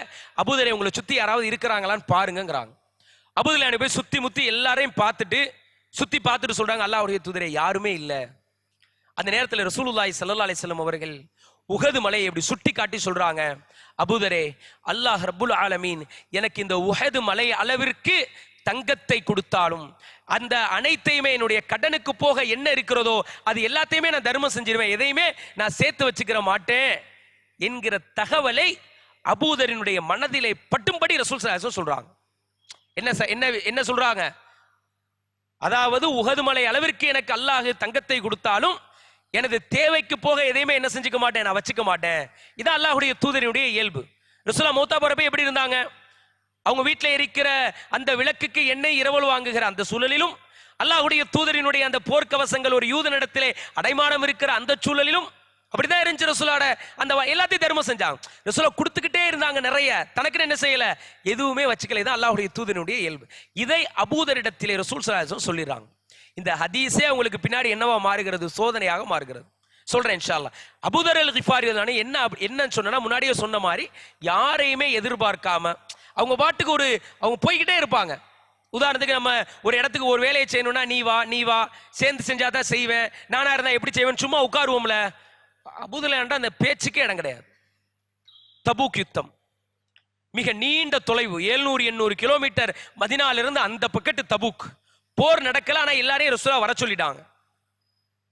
அபூதரை உங்களை சுத்தி யாராவது இருக்கிறாங்களான்னு பாருங்கிறாங்க. அபூதர் போய் சுத்தி முத்தி எல்லாரையும் பார்த்துட்டு சொல்றாங்க, அல்லாஹ்வுடைய தூதரே யாருமே இல்லை. அந்த நேரத்தில் ரசூலுல்லாஹி ஸல்லல்லாஹு அலைஹி வஸல்லம் அவர்கள் உஹது மலையை இப்படி சுட்டி காட்டி சொல்றாங்க, அபூதரே, அல்லாஹ் ரப்புல் ஆலமீன் எனக்கு இந்த உஹது மலை அளவிற்கு தங்கத்தை கொடுத்தாலும் அந்த அனைத்தையுமே என்னுடைய கடனுக்கு போக என்ன இருக்கிறதோ அது எல்லாத்தையுமே நான் தர்மம் செஞ்சிருவேன், எதையுமே நான் சேர்த்து வச்சுக்கிற மாட்டேன் என்கிற தகவலை அபூதரினுடைய மனதிலே பட்டும்படி ரசூல் ஸல்லல்லாஹு அலைஹி வஸல்லம் சொல்றாங்க. என்ன சொல்றாங்க? அதாவது உஹது மலை அளவிற்கு எனக்கு அல்லாஹ் தங்கத்தை கொடுத்தாலும் எனது தேவைக்கு போக எதையுமே என்ன செஞ்சுக்க மாட்டேன், நான் வச்சுக்க மாட்டேன். இதான் அல்லாஹ்வுடைய தூதரினுடைய இயல்பு. ரசூலுல்லாஹ் மௌத்தா போறப்ப எப்படி இருந்தாங்க? அவங்க வீட்டில் இருக்கிற அந்த விளக்குக்கு எண்ணெய் இரவல் வாங்குகிற அந்த சூழலிலும், அல்லாஹ்வுடைய தூதரினுடைய அந்த போர்க்கவசங்கள் ஒரு யூதனிடத்திலே அடைமானம் இருக்கிற அந்த சூழலிலும் அப்படிதான் இருந்துச்சு. ரசூலோட அந்த எல்லாத்தையும் தர்மம் செஞ்சாங்க. ரசூலா கொடுத்துக்கிட்டே இருந்தாங்க நிறைய, தனக்குன்னு என்ன செய்யல, எதுவுமே வச்சுக்கல. இதான் அல்லாஹ்வுடைய தூதரினுடைய இயல்பு. இதை அபூதரிடத்திலே ரசூல் ஸல்லல்லாஹு அலைஹி வஸல்லம் சொல்லிடுறாங்க. இந்த ஹதீஸே உங்களுக்கு பின்னாடி என்னவா மாறுகிறது? சோதனையாக மாறுகிறது. சொல்றேன் இன்ஷா அல்லாஹ். அபூதர் அல் கிஃபாரி என்னன்னு சொன்னா, முன்னாடியே சொன்ன மாதிரி யாரையுமே எதிர்பார்க்காம அவங்க பாட்டுக்கு அவங்க போய்கிட்டே இருப்பாங்க. உதாரணத்துக்கு நம்ம ஒரு இடத்துக்கு ஒரு வேலையை செய்யணும்னா, நீ வா சேர்ந்து செஞ்சாதான் செய்வேன், நானா இருந்தா எப்படி செய்வேன், சும்மா உட்காருவோம்ல. அபூதர் அந்த பேச்சுக்கே இடம் கிடையாது. தபூக் யுத்தம் மிக நீண்ட தொலைவு, 700-800 கிலோமீட்டர் மதீனாவிலிருந்து அந்த பக்கத்து தபூக். போர் நடக்கல, ஆனா எல்லாரையும் ரசூலுல்லாஹ் வர சொல்லிட்டாங்க.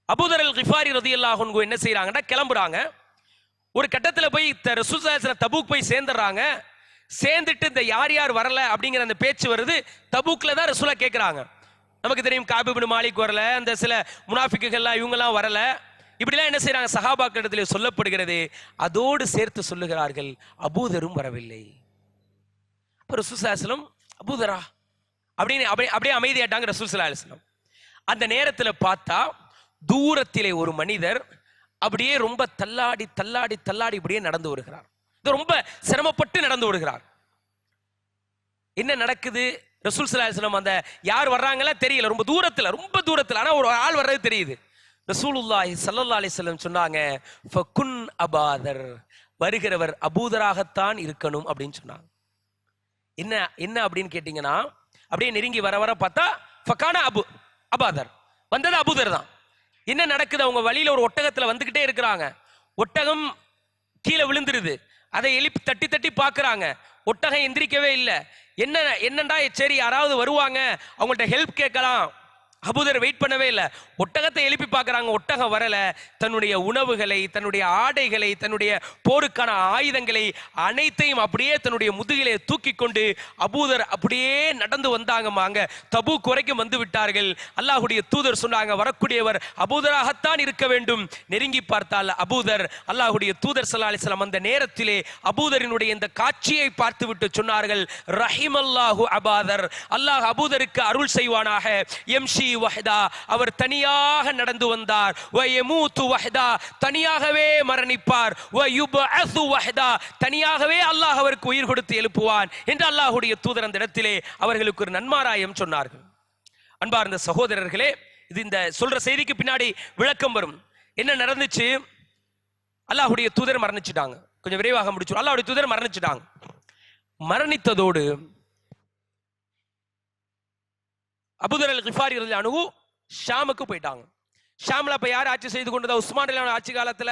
அபூதர் அல் கிஃபாரி ரலியல்லாஹு அன்ஹு என்ன செய்யறாங்கன்னா, கிளம்புறாங்க. ஒரு கட்டத்துல போய் ரசூலுல்லாஹ் ஸல்லல்லாஹு அலைஹி வஸல்லம் தபூக் போய் சேர்ந்துடுறாங்க. சேர்ந்துட்டு இந்த யார் யார் வரல அப்படிங்கிற அந்த பேச்சு வருது. தபூக்ல தான் ரசூலுல்லாஹ் கேட்கிறாங்க. நமக்கு தெரியும் காப் இப்னு மாலிக் வரல, அந்த சில முனாஃபிக்குகள்லாம் இவங்கெல்லாம் வரல. இப்படிலாம் என்ன செய்யறாங்க, சஹாபாக்கள் இடத்துல சொல்லப்படுகிறது. அதோடு சேர்த்து சொல்லுகிறார்கள், அபூதரும் வரவில்லை. ரசூல் ஸல்லல்லாஹு அலைஹி வஸல்லம் அபூதரா அப்படின்னு அப்படியே அமைதியாட்டாங்க ரசூல் ஸல்லல்லாஹு அலைஹி வஸல்லம். அந்த நேரத்தில் பார்த்தா தூரத்திலே ஒரு மனிதர் அப்படியே ரொம்ப தள்ளாடி தள்ளாடி தள்ளாடி இப்படியே நடந்து வருகிறார். ரொம்ப சிரமப்பட்டு நடந்து வருகிறார். என்ன நடக்குது? ரசூல் ஸல்லல்லாஹு அலைஹி வஸல்லம் அந்த யார் வர்றாங்களா தெரியல, ரொம்ப தூரத்துல ஆனா ஒரு ஆள் வர்றது தெரியுது. ரசூலுல்லாஹி ஸல்லல்லாஹு அலைஹி வஸல்லம் சொன்னாங்க, ஃபகுன் அபாதர், வருகிறவர் அபூதராகத்தான் இருக்கணும் அப்படின்னு சொன்னாங்க. என்ன அப்படின்னு கேட்டீங்கன்னா, அப்படியே நெருங்கி வர வர பார்த்தா ஃபகான அபாதர், வந்தது அபூதர் தான். என்ன நடக்குது? அவங்க வழியில ஒரு ஒட்டகத்துல வந்துகிட்டே இருக்கிறாங்க. ஒட்டகம் கீழே விழுந்துருது. அதை எழுப்பி தட்டி தட்டி பாக்குறாங்க. ஒட்டகம் எந்திரிக்கவே இல்லை. என்னண்டா சரி யாராவது வருவாங்க அவங்கள்ட்ட ஹெல்ப் கேட்கலாம். அபூதர் வெயிட் பண்ணவே இல்லை. ஒட்டகத்தை எழுப்பி பார்க்குறாங்க, ஒட்டகம் வரல. தன்னுடைய உணவுகளை, தன்னுடைய ஆடைகளை, தன்னுடைய போருக்கான ஆயுதங்களை அனைத்தையும் அப்படியே தன்னுடைய முதுகிலே தூக்கி கொண்டு அபூதர் அப்படியே நடந்து வந்தாங்கம்மா. அங்க தபூக் வரைக்கும் வந்து விட்டார்கள். அல்லாஹ்வுடைய தூதர் சொன்னாங்க, வரக்கூடியவர் அபூதராகத்தான் இருக்க வேண்டும். நெருங்கி பார்த்தால் அபூதர். அல்லாஹ்வுடைய தூதர் ஸல்லல்லாஹு அலைஹி வஸல்லம் அந்த நேரத்திலே அபூதரினுடைய இந்த காட்சியை பார்த்துவிட்டு சொன்னார்கள், ரஹிமல்லாஹு அபாதர், அல்லாஹ் அபூதருக்கு அருள் செய்வானாக. எம்ஷி வஹ்தா, அவர் தனியாக நடந்து வந்தார். வயமூது வஹ்தா, தனியாகவே மரணிப்பார். வயுபஅஸு வஹ்தா, தனியாகவே அல்லாஹ் அவருக்கு உயிர் கொடுத்து எழுப்புவான் என்று அல்லாஹ்வுடைய தூதர் அந்த இடத்திலே அவர்களுக்கு ஒரு நன்மாராயம் சொன்னார்கள். அன்பார்ந்த சகோதரர்களே, இது இந்த சொல்ற செய்திக்கு பின்னாடி விளக்கம் வரும். என்ன நடந்துச்சு? அல்லாஹ்வுடைய தூதர் மரணிச்சிட்டாங்க. கொஞ்சம் விரைவாக முடிச்சு. அல்லாஹ்வுடைய தூதர் மரணிச்சிட்டாங்க. மரணித்ததோடு அபூதர் அல் கிஃபாரி ரலியல்லாஹு அன்ஹு ஷாமுக்கு போயிட்டாங்க. ஷாம்ல அப்ப யார் ஆட்சி செய்து கொண்டதா? உஸ்மான் ரலியல்லாஹு ஆட்சி காலத்துல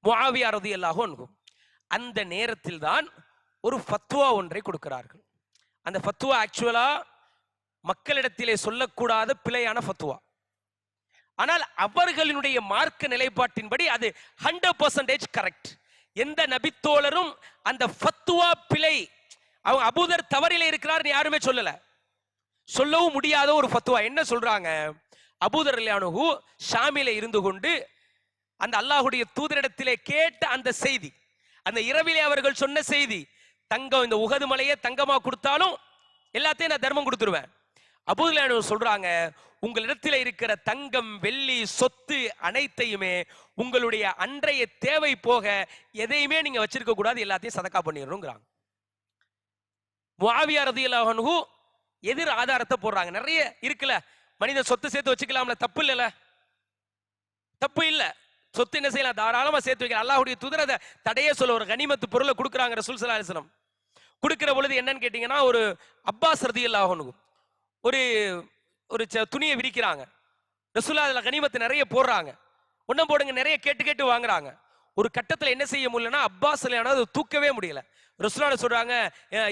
முஆவியா ரலியல்லாஹு அன்ஹு. அந்த நேரத்தில் தான் ஒரு ஃபத்வா ஒன்றை கொடுக்கிறார்கள். அந்த ஃபத்வா ஆக்சுவலா மக்களிடத்திலே சொல்லக்கூடாத பிழையான ஃபத்வா. ஆனால் அவர்களினுடைய மார்க்க நிலைப்பாட்டின்படி அது 100% கரெக்ட். எந்த நபித்தோழரும் அந்த ஃபத்வா பிழை, அவங்க அபூதர் தவறிலே இருக்கிறார் யாருமே சொல்லவும் முடியாத ஒரு ஃபத்வா. என்ன சொல்றாங்க? அபூதர் ரலியல்லாஹு அன்ஹு ஷாமிலே இருந்து கொண்டு அந்த அல்லாஹ்வுடைய தூதரிடத்திலே கேட்ட அந்த செய்தி, அந்த இரவிலே அவர்கள் சொன்ன செய்தி, தங்கம் இந்த உஹது மலையை தங்கமா கொடுத்தாலும் எல்லாத்தையும் நான் தர்மம் கொடுத்துருவேன். அபூதர் ரலியல்லாஹு அன்ஹு சொல்றாங்க, உங்களிடத்தில் இருக்கிற தங்கம் வெள்ளி சொத்து அனைத்தையுமே உங்களுடைய அன்றைய தேவை போக எதையுமே நீங்க வச்சிருக்க கூடாது, எல்லாத்தையும் சதக்கா பண்ணிடணுங்கிறாங்க. முஆவியா ரலியல்லாஹு அன்ஹு எதிர் ஆதாரத்தை போடுறாங்க. நிறைய இருக்குல்ல, மனித சொத்து சேர்த்து வச்சுக்கலாம்ல, தப்பு இல்ல, தப்பு இல்ல. சொத்து என்ன செய்யலாம், தாராளமா சேர்த்து வைக்கலாம். அல்லாஹ்வுடைய தூதர் அதை தடையே சொல்ல ஒரு கனிமத்து பொருளை கொடுக்குறாங்க ரசூல் ஸல்லல்லாஹு அலைஹி வஸல்லம். கொடுக்கிற பொழுது என்னன்னு கேட்டீங்கன்னா, ஒரு அப்பாஸ் ரலியல்லாஹு அன்ஹு ஒரு துணியை விரிக்கிறாங்க. ரசூலுல்லாஹ் அதுல கனிமத்து நிறைய போடுறாங்க. ஒன்னும் போடுங்க, நிறைய கேட்டு வாங்குறாங்க. ஒரு கட்டத்துல என்ன செய்ய முடியலன்னா அப்பாஸ் அதை தூக்கவே முடியல. ரசூலுல்லாஹ் சொல்றாங்க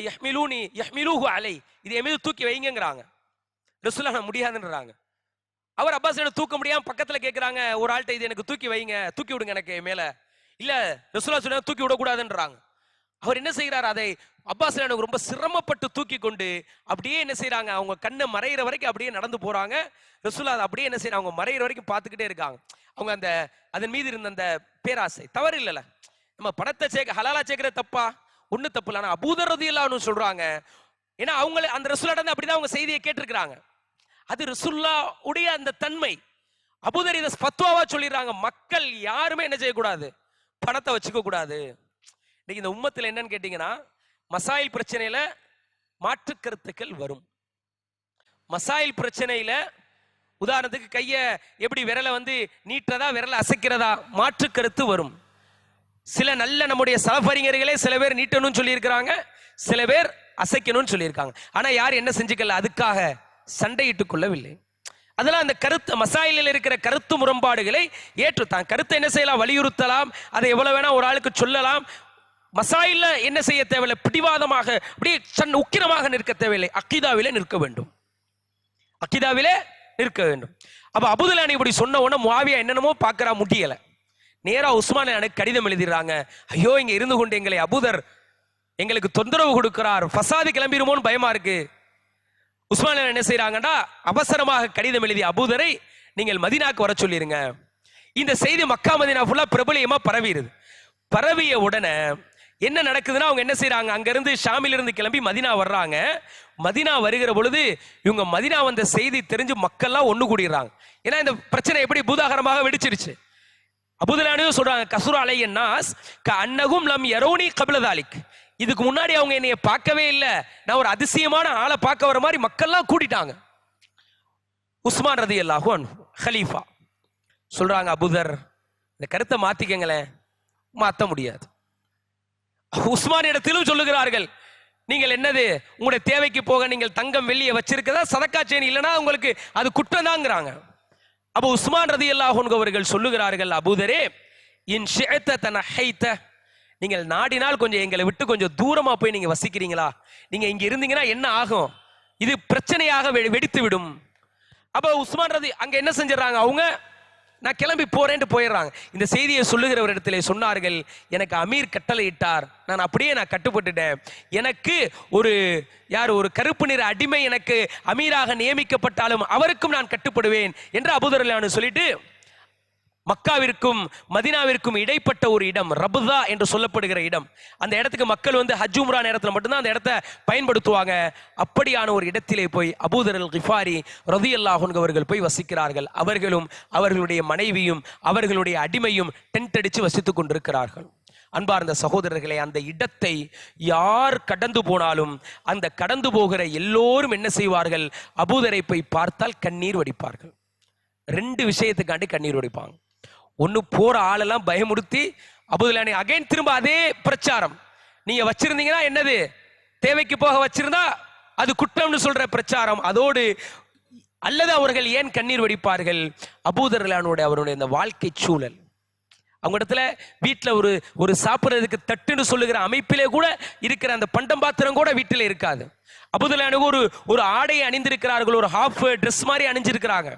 யஹ்மிலூனி யஹ்மிலூஹு அலை, இது என் மீது தூக்கி வைங்கங்கறாங்க. ரசூலுல்லாஹ் முடியாதுன்றாங்க. அவர் அப்பாஸ் தூக்க முடியாம பக்கத்துல கேட்கறாங்க ஒரு ஆள்கிட்ட, இது எனக்கு தூக்கி வைங்க, தூக்கி விடுங்க எனக்கு மேல. இல்ல ரசூலுல்லாஹ் சொல்றாங்க தூக்கி விடக்கூடாதுன்றாங்க. அவர் என்ன செய்யறாரு, அதை அப்பாஸ் எனக்கு ரொம்ப சிரமப்பட்டு தூக்கி கொண்டு அப்படியே என்ன செய்யறாங்க, அவங்க கண்ணை மறையிற வரைக்கும் அப்படியே நடந்து போறாங்க. ரசூலுல்லாஹ் அப்படியே என்ன செய்யறாங்க, அவங்க மறையிற வரைக்கும் பார்த்துக்கிட்டே இருக்காங்க. அவங்க அந்த அதன் மீது இருந்த அந்த பேராசை தவறு இல்லைல்ல. நம்ம பணத்தை சேர்க்க ஹலாலா சேர்க்கிற தப்பா? ஒண்ணு தப்பு இல்லை. ஆனா அபூதர் ரலியல்லாஹு சொல்றாங்க, ஏன்னா அவங்க அந்த ரசூலுல்லாஹ் அப்படிதான் அவங்க செய்தியை கேட்டிருக்கிறாங்க. அது ரசூலுல்லாஹ் உடைய அந்த தன்மை. அபூதர் இதை ஃபத்வாவா சொல்லிடுறாங்க, மக்கள் யாருமே என்ன செய்யக்கூடாது, பணத்தை வச்சுக்க கூடாது. இன்னைக்கு இந்த உம்மத்துல என்னன்னு கேட்டீங்கன்னா, மசாயில் பிரச்சனையில மாற்று கருத்துக்கள் வரும். மசாயில் பிரச்சனையில உதாரணத்துக்கு கைய எப்படி விரலை நீட்டுறதா விரலை அசைக்கிறதா மாற்று கருத்து வரும். சில நல்ல நம்முடைய சலஃபறிஞர்களே சில பேர் நீட்டணும்னு சொல்லியிருக்கிறாங்க, சில பேர் அசைக்கணும்னு சொல்லியிருக்காங்க. ஆனா யார் என்ன செஞ்சுக்கல, அதுக்காக சண்டையிட்டுக் கொள்ளவில்லை. அதெல்லாம் அந்த கருத்து மசாயிலில் இருக்கிற கருத்து முரண்பாடுகளை ஏற்றுத்தான் கருத்தை என்ன செய்யலாம், வலியுறுத்தலாம், அதை எவ்வளவு வேணா ஒரு ஆளுக்கு சொல்லலாம். மசாயில என்ன செய்ய தேவையில்லை, பிடிவாதமாக அப்படியே உக்கிரமாக நிற்க தேவையில்லை, அக்கீதாவிலே நிற்க வேண்டும், அக்கீதாவிலே நிற்க வேண்டும். அப்ப அபூதுல்லாஹ் இப்படி சொன்ன உடனே முஆவியா என்னென்னமோ பார்க்கறா, முடியல. நேரா உஸ்மான் எனக்கு கடிதம் எழுதிடுறாங்க, ஐயோ இங்க இருந்து கொண்டு எங்களை அபூதர் எங்களுக்கு தொந்தரவு கொடுக்கிறார், ஃபசாது கிளம்பிருமோன்னு பயமா இருக்கு. உஸ்மான் என்ன செய்யறாங்கடா, அவசரமாக கடிதம் எழுதி அபூதரை நீங்கள் மதீனாக்கு வர சொல்லிருங்க. இந்த செய்தி மக்கா மதீனா ஃபுல்லா பிரபலியமா பரவிடுது. பரவிய உடனே என்ன நடக்குதுன்னா, அவங்க என்ன செய்யறாங்க, அங்கிருந்து ஷாமிலிருந்து கிளம்பி மதீனா வர்றாங்க. மதீனா வருகிற பொழுது இவங்க மதீனா வந்த செய்தி தெரிஞ்சு மக்கள்லாம் ஒண்ணு கூடிடுறாங்க. ஏன்னா இந்த பிரச்சனை எப்படி பூதாகரமாக வெடிச்சிருச்சு. அபூதுல்லாஹ் சொல்றாங்க, கசுர அலைய நாஸ் கஅன்னஹும் லம் யரௌனி கப்ல தாலிக், இதுக்கு முன்னாடி அவங்க என்னைய பார்க்கவே இல்லை, நான் ஒரு அதிசயமான ஆளை பார்க்க வர மாதிரி மக்கள்லாம் கூட்டிட்டாங்க. உஸ்மான் ரலியல்லாஹு அன்ஹு ஹலீஃபா சொல்றாங்க, அபூதர் இந்த கருத்தை மாத்திக்கங்களேன். மாற்ற முடியாது. உஸ்மான் இடத்திலும் சொல்லுகிறார்கள், நீங்கள் என்னது உங்களுடைய தேவைக்கு போக நீங்கள் தங்கம் வெள்ளியை வச்சிருக்கதா சதக்கா செய்யணும், இல்லைன்னா உங்களுக்கு அது குற்றம் தாங்கிறாங்க. அப்போ உஸ்மான் ரலியல்லாஹு அன்ஹு அவர்கள் சொல்லுகிறார்கள், அபூதரே இன் ஷிஅத தனஹைத, நீங்கள் நாடினால் கொஞ்சம் எங்களை விட்டு கொஞ்சம் தூரமா போய் நீங்க வசிக்கிறீங்களா, நீங்க இங்க இருந்தீங்கன்னா என்ன ஆகும், இது பிரச்சனையாக வெடித்து விடும். அப்ப உஸ்மான் ரதி அங்க என்ன செஞ்சிடறாங்க, அவங்க நான் கிளம்பி போறேன்ட்டு போயிடுறாங்க. இந்த செய்தியை சொல்லுகிறவர் இடத்துல சொன்னார்கள், எனக்கு அமீர் கட்டளை இட்டார், நான் அப்படியே நான் கட்டுப்பட்டுட்டேன். எனக்கு ஒரு கருப்பு நிற அடிமை எனக்கு அமீராக நியமிக்கப்பட்டாலும் அவருக்கும் நான் கட்டுப்படுவேன் என்று அபூதர் ரலியல்லாஹு சொல்லிட்டு மக்காவிற்கும் மதீனாவிற்கும் இடைப்பட்ட ஒரு இடம் ரபுதா என்று சொல்லப்படுகிற இடம். அந்த இடத்துக்கு மக்கள் ஹஜ் உம்ரா நேரத்தில் மட்டும்தான் அந்த இடத்தை பயன்படுத்துவாங்க. அப்படியான ஒரு இடத்திலே போய் அபூதர் அல் கிஃபாரி ரலியல்லாஹு அன்ஹு அவர்கள் போய் வசிக்கிறார்கள். அவர்களும் அவர்களுடைய மனைவியும் அவர்களுடைய அடிமையும் டென்ட் அடித்து வசித்துக் கொண்டிருக்கிறார்கள். அன்பார்ந்த சகோதரர்களே, அந்த இடத்தை யார் கடந்து போனாலும் அந்த கடந்து போகிற எல்லோரும் என்ன செய்வார்கள், அபூதரை போய் பார்த்தால் கண்ணீர் வடிப்பார்கள். ரெண்டு விஷயத்துக்காண்டி கண்ணீர் வடிப்பாங்க. ஒன்னு, போற ஆளெல்லாம் பயமுறுத்தி அபூதுல்லாஹ் அகைன் திரும்ப அதே பிரச்சாரம், நீங்க வச்சிருந்தீங்கன்னா என்னது, தேவைக்கு போக வச்சிருந்தா அது குற்றம்னு சொல்ற பிரச்சாரம். அதோடு அல்லது அவர்கள் ஏன் கண்ணீர் வடிப்பார்கள், அபூதர் ரலியல்லாஹு அவருடைய அந்த வாழ்க்கை சூழல், அவங்க இடத்துல வீட்டில் ஒரு சாப்பிட்றதுக்கு தட்டுன்னு சொல்லுகிற அமைப்பிலே கூட இருக்கிற அந்த பண்டம் பாத்திரம் கூட வீட்டில் இருக்காது. அபூதுல்லாஹ் ஒரு ஆடையை அணிந்திருக்கிறார்கள், ஒரு ஹாஃப் ட்ரெஸ் மாதிரி அணிஞ்சிருக்கிறாங்க.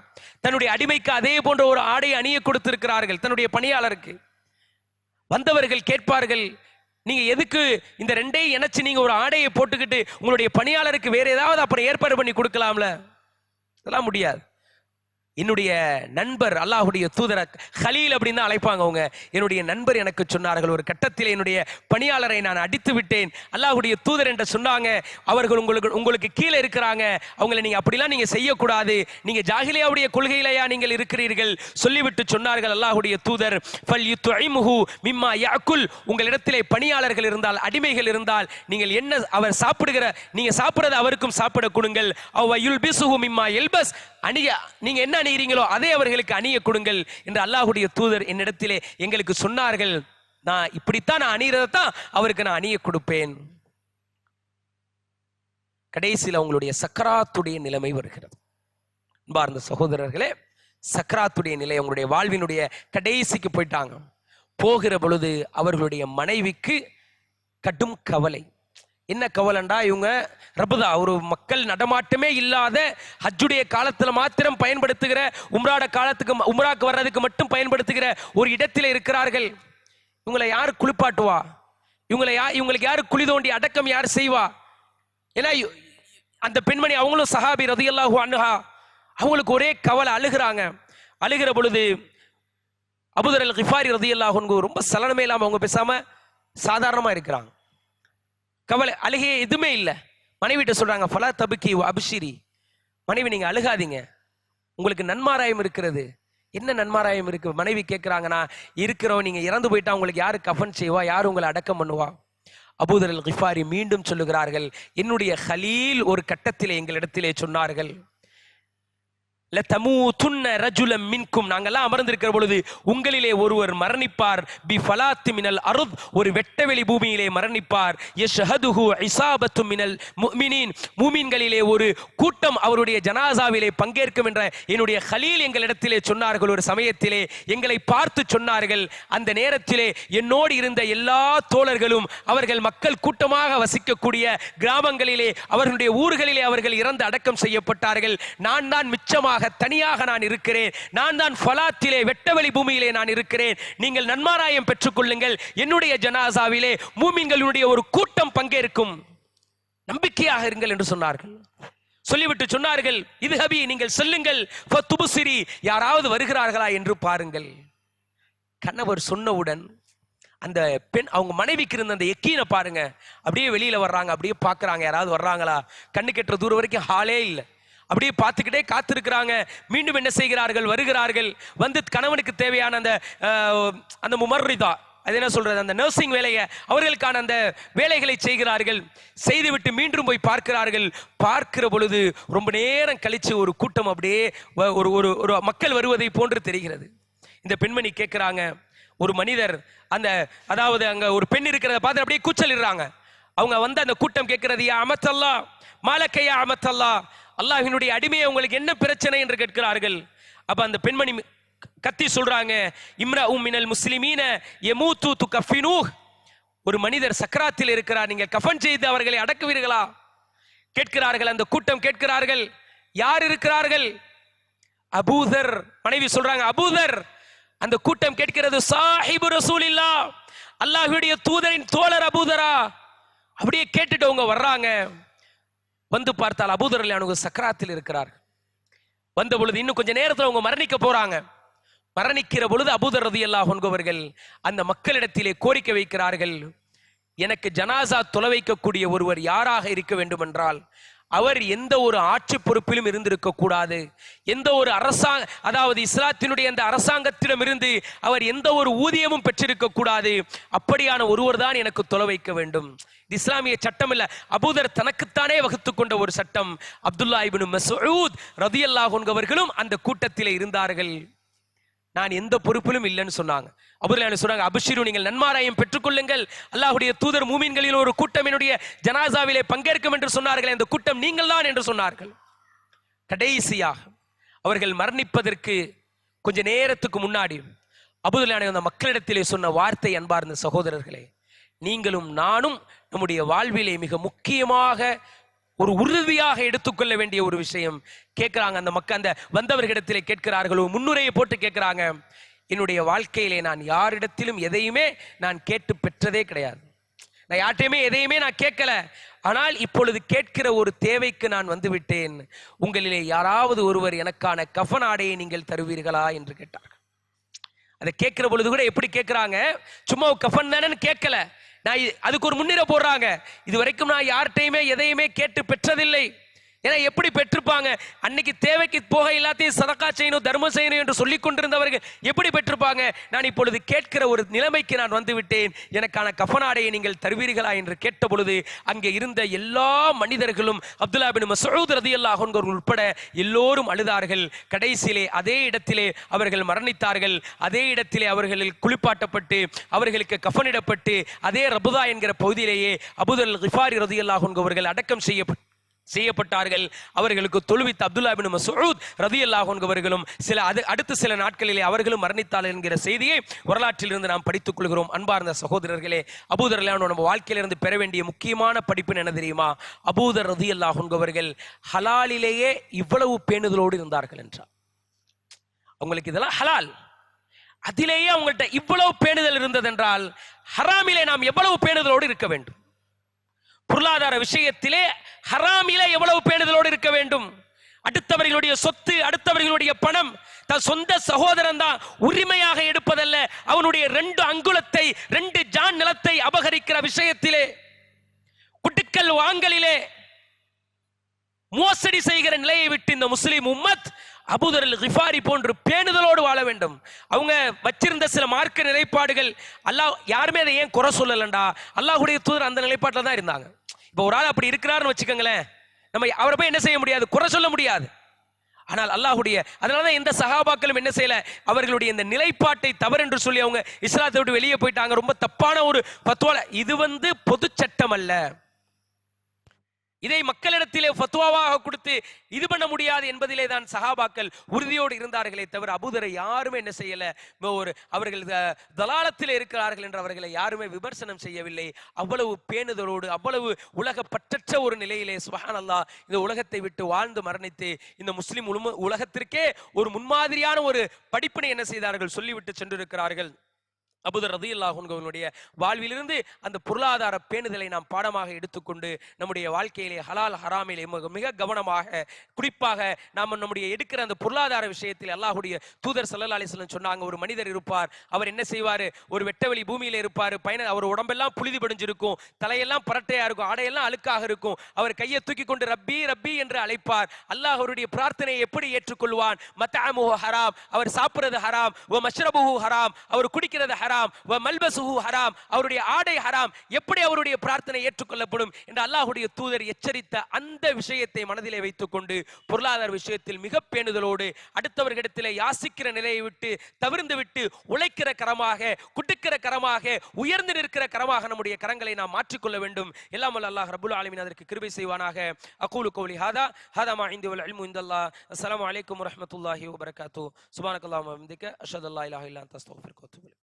தன்னுடைய அடிமைக்கு அதே போன்ற ஒரு ஆடையை அணிய கொடுத்திருக்கிறார்கள். தன்னுடைய பணியாளருக்கு வந்தவர்கள் கேட்பார்கள், நீங்க எதுக்கு இந்த ரெண்டையும் இணைச்சு நீங்க ஒரு ஆடையை போட்டுக்கிட்டு உங்களுடைய பணியாளருக்கு வேற ஏதாவது அப்புறம் ஏற்பாடு பண்ணி கொடுக்கலாம்ல, அதெல்லாம் முடியாது. என்னுடைய நண்பர் அல்லாஹ்வுடைய தூதர் ஹலீல் அப்படின்னு தான் அழைப்பாங்க அவங்க, என்னுடைய நண்பர் எனக்கு சொன்னார்கள், ஒரு கட்டத்தில் என்னுடைய பணியாளரை நான் அடித்து விட்டேன், அல்லாஹ்வுடைய தூதர் என்று சொன்னாங்க, அவர்கள் உங்களுக்கு கீழே இருக்கிறாங்க, அவங்களை நீங்க அப்படிலாம் நீங்க செய்யக்கூடாது, நீங்க ஜாஹிலியாவுடைய கொள்கையிலையா நீங்கள் இருக்கிறீர்கள் சொல்லிவிட்டு சொன்னார்கள் அல்லாஹ்வுடைய தூதர், ஃபல் யுத்இமுஹு மிம்மா யாக்குல், உங்களிடத்திலே பணியாளர்கள் இருந்தால் அடிமைகள் இருந்தால் நீங்கள் என்ன அவர் சாப்பிடுகிற நீங்க சாப்பிடுறது அவருக்கும் சாப்பிட கொடுங்கள், அவ் யுல்பிசுஹு மிம்மா யல்பஸ், அணிய நீங்க என்ன அணிகிறீங்களோ அதை அவர்களுக்கு அணிய கொடுங்கள் என்று அல்லாஹ்வுடைய தூதர் என்னிடத்திலே எங்களுக்கு சொன்னார்கள். நான் இப்படித்தான் நான் அணிகிறதான் அவருக்கு நான் அணிய கொடுப்பேன். கடைசியில் அவங்களுடைய சக்கராத்துடைய நிலைமை வருகிறது. அன்பார்ந்த சகோதரர்களே, சக்கராத்துடைய நிலை, அவங்களுடைய வாழ்வினுடைய கடைசிக்கு போயிட்டாங்க. போகிற பொழுது அவர்களுடைய மனைவிக்கு கடும் கவலை. என்ன கவலைண்டா, இவங்க ரபுதா ஒரு மக்கள் நடமாட்டமே இல்லாத ஹஜ்ஜுடைய காலத்துல மாத்திரம் பயன்படுத்துகிற உம்ராக்கு வர்றதுக்கு மட்டும் பயன்படுத்துகிற ஒரு இடத்துல இருக்கிறார்கள். இவங்களை யாரு குளிப்பாட்டுவா? இவங்களுக்கு யாரு குழி தோண்டி அடக்கம் யார் செய்வா? ஏன்னா அந்த பெண்மணி அவங்களும் சஹாபி ரலியல்லாஹு அன்ஹா, அவங்களுக்கு ஒரே கவலை, அழுகிறாங்க. அழுகிற பொழுது அபூதர் அல் கிஃபாரி ரலியல்லாஹு அன்ஹு ரொம்ப சலனமே இல்லாம அவங்க பேசாம சாதாரணமா இருக்கிறாங்க. கவலை அழுகையே எதுவுமே இல்லை. மனைவிட்ட சொல்றாங்க, ஃபலா தபுக்கி அபிஷிரி, மனைவி நீங்க அழுகாதீங்க, உங்களுக்கு நன்மாராயம் இருக்கிறது. என்ன நன்மாராயம் இருக்கு? மனைவி கேட்கிறாங்க, நான் இருக்கிறோம், நீங்க இறந்து போயிட்டா உங்களுக்கு யாரு கஃபன் செய்வா, யாரு உங்களை அடக்கம் பண்ணுவா? அபூதர் அல் கிஃபாரி மீண்டும் சொல்லுகிறார்கள், என்னுடைய ஹலீல் ஒரு கட்டத்திலே எங்களிடத்திலே சொன்னார்கள், லதமூதுன்ன ரஜுலம் மின்கும், நாங்கெல்லாம் அமர்ந்திருக்கிற பொழுது உங்களிலே ஒருவர் மரணிப்பார், பி ஃபலாத்தி மினல் அருத், ஒரு வெட்டவெளி பூமியிலே மரணிப்பார், யஷ்ஹதுஹு இஸாபத்து மினல் முஃமினீன், மூமின்களிலே ஒரு கூட்டம் அவருடைய ஜனாசாவிலே பங்கேற்கும் என்ற என்னுடைய ஹலீல் எங்களிடத்திலே சொன்னார்கள். ஒரு சமயத்திலே எங்களை பார்த்து சொன்னார்கள், அந்த நேரத்திலே என்னோடு இருந்த எல்லா தோழர்களும் அவர்கள் மக்கள் கூட்டமாக வசிக்கக்கூடிய கிராமங்களிலே அவர்களுடைய ஊர்களிலே அவர்கள் இறந்து அடக்கம் செய்யப்பட்டார்கள். நான் தான் மிச்சமாக தனியாக நான் இருக்கிறேன், நான் தான் ஃபலாத்திலே வெட்டவெளி பூமியிலே நான் இருக்கிறேன். நீங்கள் நன்மாராயம் பெற்றுக் கொள்ளுங்கள், என்னுடைய ஜனாசாவிலே மூமின்களுடைய ஒரு கூட்டம் பங்கேற்கும், நம்பிக்கையாக இருங்கள் என்று சொன்னார்கள். சொல்லிவிட்டு சொன்னார்கள், இது ஹபி, நீங்கள் சொல்லுங்கள், ஃபதுபுசிரி, யாராவது வருகிறார்களா என்று பாருங்கள். கணவர் சொன்னவுடன் அந்த பெண் அவங்க மனைவிக்கு இருந்த அந்த எக்கீனை பாருங்க, அப்படியே வெளியில வர்றாங்க, அப்படியே பார்க்கறாங்க யாராவது வர்றாங்களா. கண்ணு கெட்டுற தூரம் வரைக்கும் ஹாலே இல்லை, அப்படியே பார்த்துக்கிட்டே காத்திருக்கிறாங்க. மீண்டும் என்ன செய்கிறார்கள், வருகிறார்கள். வந்து கணவனுக்கு தேவையான அந்த முமர்ரிதா, அது என்ன சொல்றது, அந்த நர்சிங் வேலையை, அவர்களுக்கான அந்த வேலைகளை செய்கிறார்கள். செய்துவிட்டு மீண்டும் போய் பார்க்கிறார்கள். பார்க்கிற பொழுது ரொம்ப நேரம் கழிச்சு ஒரு கூட்டம் அப்படியே ஒரு மக்கள் வருவதை போன்று தெரிகிறது. இந்த பெண்மணி கேட்கிறாங்க, ஒரு மனிதர் அதாவது அங்க ஒரு பெண் இருக்கிறத பார்த்து அப்படியே கூச்சலிடுறாங்க. அவங்க வந்து அந்த கூட்டம் கேட்கிறது, யா அமத்தல்லா மாலக்கையா அமத்தல்லா, அல்லாஹ்வினுடைய அடிமையை உங்களுக்கு என்ன பிரச்சனை என்று கேட்கிறார்கள். அப்ப அந்த பெண்மணி கத்தி சொல்றாங்க, இம்ரஉ மினல் முஸ்லிமீன யமூது துகஃபினூஹ், ஒரு மனிதர் சக்கராத்தில் இருக்கிறார், நீங்கள் கஃபன் செய்து அவர்களை அடக்குவீர்களா? கேட்கிறார்கள். அந்த கூட்டம் கேட்கிறார்கள், யார் இருக்கிறார்கள்? அபூதர். மனைவி சொல்றாங்க, அபூதர். அந்த கூட்டம் கேட்கிறது, சாஹிபு ரசூலில்லாஹ், அல்லாஹ்வுடைய தூதரின் தோழர் அபூதரா? அப்படியே கேட்டுட்டு அவங்க வர்றாங்க. வந்து பார்த்தால் அபூதர் ரலியல்லாஹு சக்கராத்தில் இருக்கிறார். வந்த பொழுது இன்னும் கொஞ்ச நேரத்தில் அவங்க மரணிக்க போறாங்க. மரணிக்கிற பொழுது அபூதர் ரலியல்லாஹு அன்ஹு அவர்கள் அந்த மக்களிடத்திலே கோரிக்கை வைக்கிறார்கள், எனக்கு ஜனாசா தொலை வைக்கக்கூடிய ஒருவர் யாராக இருக்க வேண்டும் என்றால் அவர் எந்த ஒரு ஆட்சி பொறுப்பிலும் இருந்திருக்க கூடாது, எந்த ஒரு அதாவது இஸ்லாத்தினுடைய அந்த அரசாங்கத்திடம் இருந்து அவர் எந்த ஒரு ஊதியமும் பெற்றிருக்க கூடாது, அப்படியான ஒருவர் தான் எனக்கு தொலை வைக்க வேண்டும். இது இஸ்லாமிய சட்டம் இல்ல, அபூதர் தனக்குத்தானே வகுத்து கொண்ட ஒரு சட்டம். அப்துல்லா இப்னு மஸ்ஊத் ரலியல்லாஹு அன்ஹு அவர்களும் அந்த கூட்டத்திலே இருந்தார்கள். நான் எந்த பொறுப்பிலும் இல்லைன்னு சொன்னாங்க. அபூதர் சொன்னாங்க, அபிஷிரு, நீங்கள் நன்மாராயம் பெற்றுக்கொள்ளுங்கள், அல்லாஹ்வுடைய தூதர் மூமின்களில் ஒரு கூட்டம் என்னுடைய ஜனாசாவிலே பங்கேற்கும் என்று சொன்னார்கள். அந்த கூட்டம் நீங்கள் தான் என்று சொன்னார்கள். கடைசியாக அவர்கள் மரணிப்பதற்கு கொஞ்ச நேரத்துக்கு முன்னாடி அபூதர் அந்த மக்களிடத்திலே சொன்ன வார்த்தை, அன்பார்ந்த சகோதரர்களே, நீங்களும் நானும் நம்முடைய வாழ்விலே மிக முக்கியமாக ஒரு உறுதியாக எடுத்துக்கொள்ள வேண்டிய ஒரு விஷயம். கேட்கிறாங்க அந்த மக்கள், அந்த வந்தவர்களிடத்திலே கேட்கிறார்கள், முன்னுரையை போட்டு கேட்கிறாங்க, என்னுடைய வாழ்க்கையிலே நான் யாரிடத்திலும் எதையுமே நான் கேட்டு பெற்றதே கிடையாது, நான் யார்ட்டையுமே எதையுமே நான் கேட்கல, ஆனால் இப்பொழுது கேட்கிற ஒரு தேவைக்கு நான் வந்து விட்டேன், உங்களிலே யாராவது ஒருவர் எனக்கான கஃபன் ஆடையை நீங்கள் தருவீர்களா என்று கேட்டார்கள். அதை கேட்கிற பொழுது கூட எப்படி கேட்கிறாங்க, சும்மா கஃபன் தானேன்னு கேட்கல, நான் அதுக்கு ஒரு முன்னிலை போடுறாங்க, இது வரைக்கும் நான் யார்கிட்டையுமே எதையுமே கேட்டு பெற்றதில்லை. ஏன்னா எப்படி பெற்றிருப்பாங்க, அன்னைக்கு தேவைக்கு போக எல்லாத்தையும் சதக்கா செய்யணும், தர்மம் செய்யணும் என்று சொல்லிக் கொண்டிருந்தவர்கள் எப்படி பெற்றிருப்பாங்க? நான் இப்பொழுது கேட்கிற ஒரு நிலைமைக்கு நான் வந்து விட்டேன், எனக்கான கஃபனாடையை நீங்கள் தருவீர்களா என்று கேட்ட பொழுது அங்கே இருந்த எல்லா மனிதர்களும் அப்துல்லா இப்னு மஸ்ஊத் ரலியல்லாஹு அன்ஹு உட்பட எல்லோரும் அழுதார்கள். கடைசியிலே அதே இடத்திலே அவர்கள் மரணித்தார்கள். அதே இடத்திலே அவர்கள் குளிப்பாட்டப்பட்டு அவர்களுக்கு கஃபனிடப்பட்டு அதே ரபுதா என்கிற பகுதியிலேயே அபூதர் அல் கிஃபாரி ரலியல்லாஹு அன்ஹு அவர்கள் அடக்கம் செய்யப்பட்டு செய்யப்பட்டார்கள். அவர்களுக்கு தொழுவித்த அப்துல்லா இப்னு மஸ்ஊத் ரலியல்லாஹு அன்ஹு அவர்களும் அடுத்த சில நாட்களிலே அவர்களும் மரணித்தார்கள் என்கிற செய்தியை வரலாற்றிலிருந்து நாம் படித்துக் கொள்கிறோம். அன்பார்ந்த சகோதரர்களே, அபூதர் ரலியல்லாஹு அன்ஹு நம்ம வாழ்க்கையிலிருந்து பெற வேண்டிய முக்கியமான படிப்பு என்ன தெரியுமா? அபூதர் ரலியல்லாஹு அன்ஹு அவர்கள் ஹலாலிலேயே இவ்வளவு பேணுதலோடு இருந்தார்கள் என்றார். அவங்களுக்கு இதெல்லாம் ஹலால், அதிலேயே அவங்கள்ட்ட இவ்வளவு பேணுதல் இருந்ததென்றால் ஹராமிலே நாம் எவ்வளவு பேணுதலோடு இருக்க வேண்டும்? பொருளாதார விஷயத்திலே ஹராமிலே எவ்வளவு பேணுதலோடு இருக்க வேண்டும்? அடுத்தவர்களுடைய சொத்து, அடுத்தவர்களுடைய பணம் தன் சொந்த சகோதரன் தான் உரிமையாக எடுப்பதல்ல, அவனுடைய 2 அங்குலத்தை 2 ஜான் நிலத்தை அபகரிக்கிற விஷயத்திலே, குட்டுக்கல் வாங்கலிலே மோசடி செய்கிற நிலையை விட்டு இந்த முஸ்லிம் உம்மத் அபூதர் கிஃபாரி போன்று பேணுதலோடு வாழ வேண்டும். அவங்க வச்சிருந்த சில மார்க்க நிலைப்பாடுகள், அல்லாஹ் யாருமே அதை ஏன் குறை சொல்லலண்டா, அல்லாஹ்வுடைய தூதர் அந்த நிலைப்பாட்டில் தான் இருந்தாங்க. இப்போ ஒரு ஆள் அப்படி இருக்கிறாருன்னு வச்சுக்கோங்களேன், நம்ம அவரை போய் என்ன செய்ய முடியாது, குறை சொல்ல முடியாது. ஆனால் அல்லாஹ்வுடைய, அதனாலதான் எந்த சஹாபாக்களும் என்ன செய்யல, அவர்களுடைய இந்த நிலைப்பாட்டை தவறு என்று சொல்லி அவங்க இஸ்லாத்தை விட்டு வெளியே போயிட்டாங்க. ரொம்ப தப்பான ஒரு பத்வால. இது பொது சட்டம் அல்ல, இதை மக்களிடத்திலே ஃபத்வாவாக கொடுத்து இது பண்ண முடியாது என்பதிலே தான் சஹாபாக்கள் உறுதியோடு இருந்தார்களே தவிர அபூதரை யாருமே என்ன செய்யல, அவர்கள் தலாலத்தில் இருக்கிறார்கள் என்று அவர்களை யாருமே விமர்சனம் செய்யவில்லை. அவ்வளவு பேணுதலோடு, அவ்வளவு உலக பற்றற்ற ஒரு நிலையிலே சுப்ஹானல்லாஹ் இந்த உலகத்தை விட்டு வாழ்ந்து மரணித்து இந்த முஸ்லிம் உலகத்திற்கே ஒரு முன்மாதிரியான ஒரு படிப்பினை என்ன செய்தார்கள், சொல்லிவிட்டு சென்றிருக்கிறார்கள். அபூதர் ரலியல்லாஹு அன்ஹு அவர்களுடைய வாழ்விலிருந்து அந்த பொருளாதார பேணுதலை நாம் பாடமாக எடுத்துக்கொண்டு நம்முடைய வாழ்க்கையிலே ஹலால் ஹராமிலே மிக கவனமாக, குறிப்பாக நாம் நம்முடைய எடுக்கிற அந்த பொருளாதார விஷயத்தில் அல்லாஹ்வுடைய தூதர் ஸல்லல்லாஹு அலைஹி வஸல்லம் சொன்னாங்க, ஒரு மனிதர் இருப்பார், அவர் என்ன செய்வார், ஒரு வெட்டவெளி பூமியில இருப்பார், அவர் உடம்பெல்லாம் புழுதி படிஞ்சிருக்கும், தலையெல்லாம் பரட்டையா இருக்கும், ஆடையெல்லாம் அழுக்காக இருக்கும், அவர் கையை தூக்கி கொண்டு ரப்பி ரப்பி என்று அழைப்பார். அல்லாஹ் அவருடைய பிரார்த்தனையை எப்படி ஏற்றுக்கொள்வான்? மத்அமுஹு ஹராம், அவர் சாப்பிடுறது ஹராம், வ மஷ்ரபுஹு ஹராம், அவர் குடிக்கிறது ஹராம், வ மல்பசுஹு ஹராம், அவருடைய ஆடை ஹராம், எப்படி அவருடைய பிரார்த்தனை ஏற்றுக்கொள்ளப்படும் என்று அல்லாஹ்வுடைய தூதர் எச்சரித்த அந்த விஷயத்தை மனதிலே வைத்துக் கொண்டு பொருளாதார விஷயத்தில் மிக பேணுதலோடு அடுத்தவர்களிடத்திலே யாசிக்கிற நிலையை விட்டு தவிர்ந்து விட்டு உழைக்கிற கரமாக, குட்டுக்கிற கரமாக, உயர்ந்து நிற்கிற கரமாக நம்முடைய கரங்களை நாம் மாற்றிக்கொள்ள வேண்டும். எல்லாம் வல்ல அல்லாஹ் ரப்புல் ஆலமீன் அதற்கு கிருபை செய்வானாக. அகூலு கௌலி ஹாதா மா இன்தி வல் இல்மு இன்தல்லாஹ். அஸ்ஸலாமு அலைக்கும் வரஹ்மத்துல்லாஹி வபரகாத்துஹு. சுப்ஹானக்கல்லாஹு வ பிஹம்திக அஷ்ஹது அல்லா இலாஹா இல்லா அன்த அஸ்தக்ஃபிருக வ அத்தூபு இலைக்.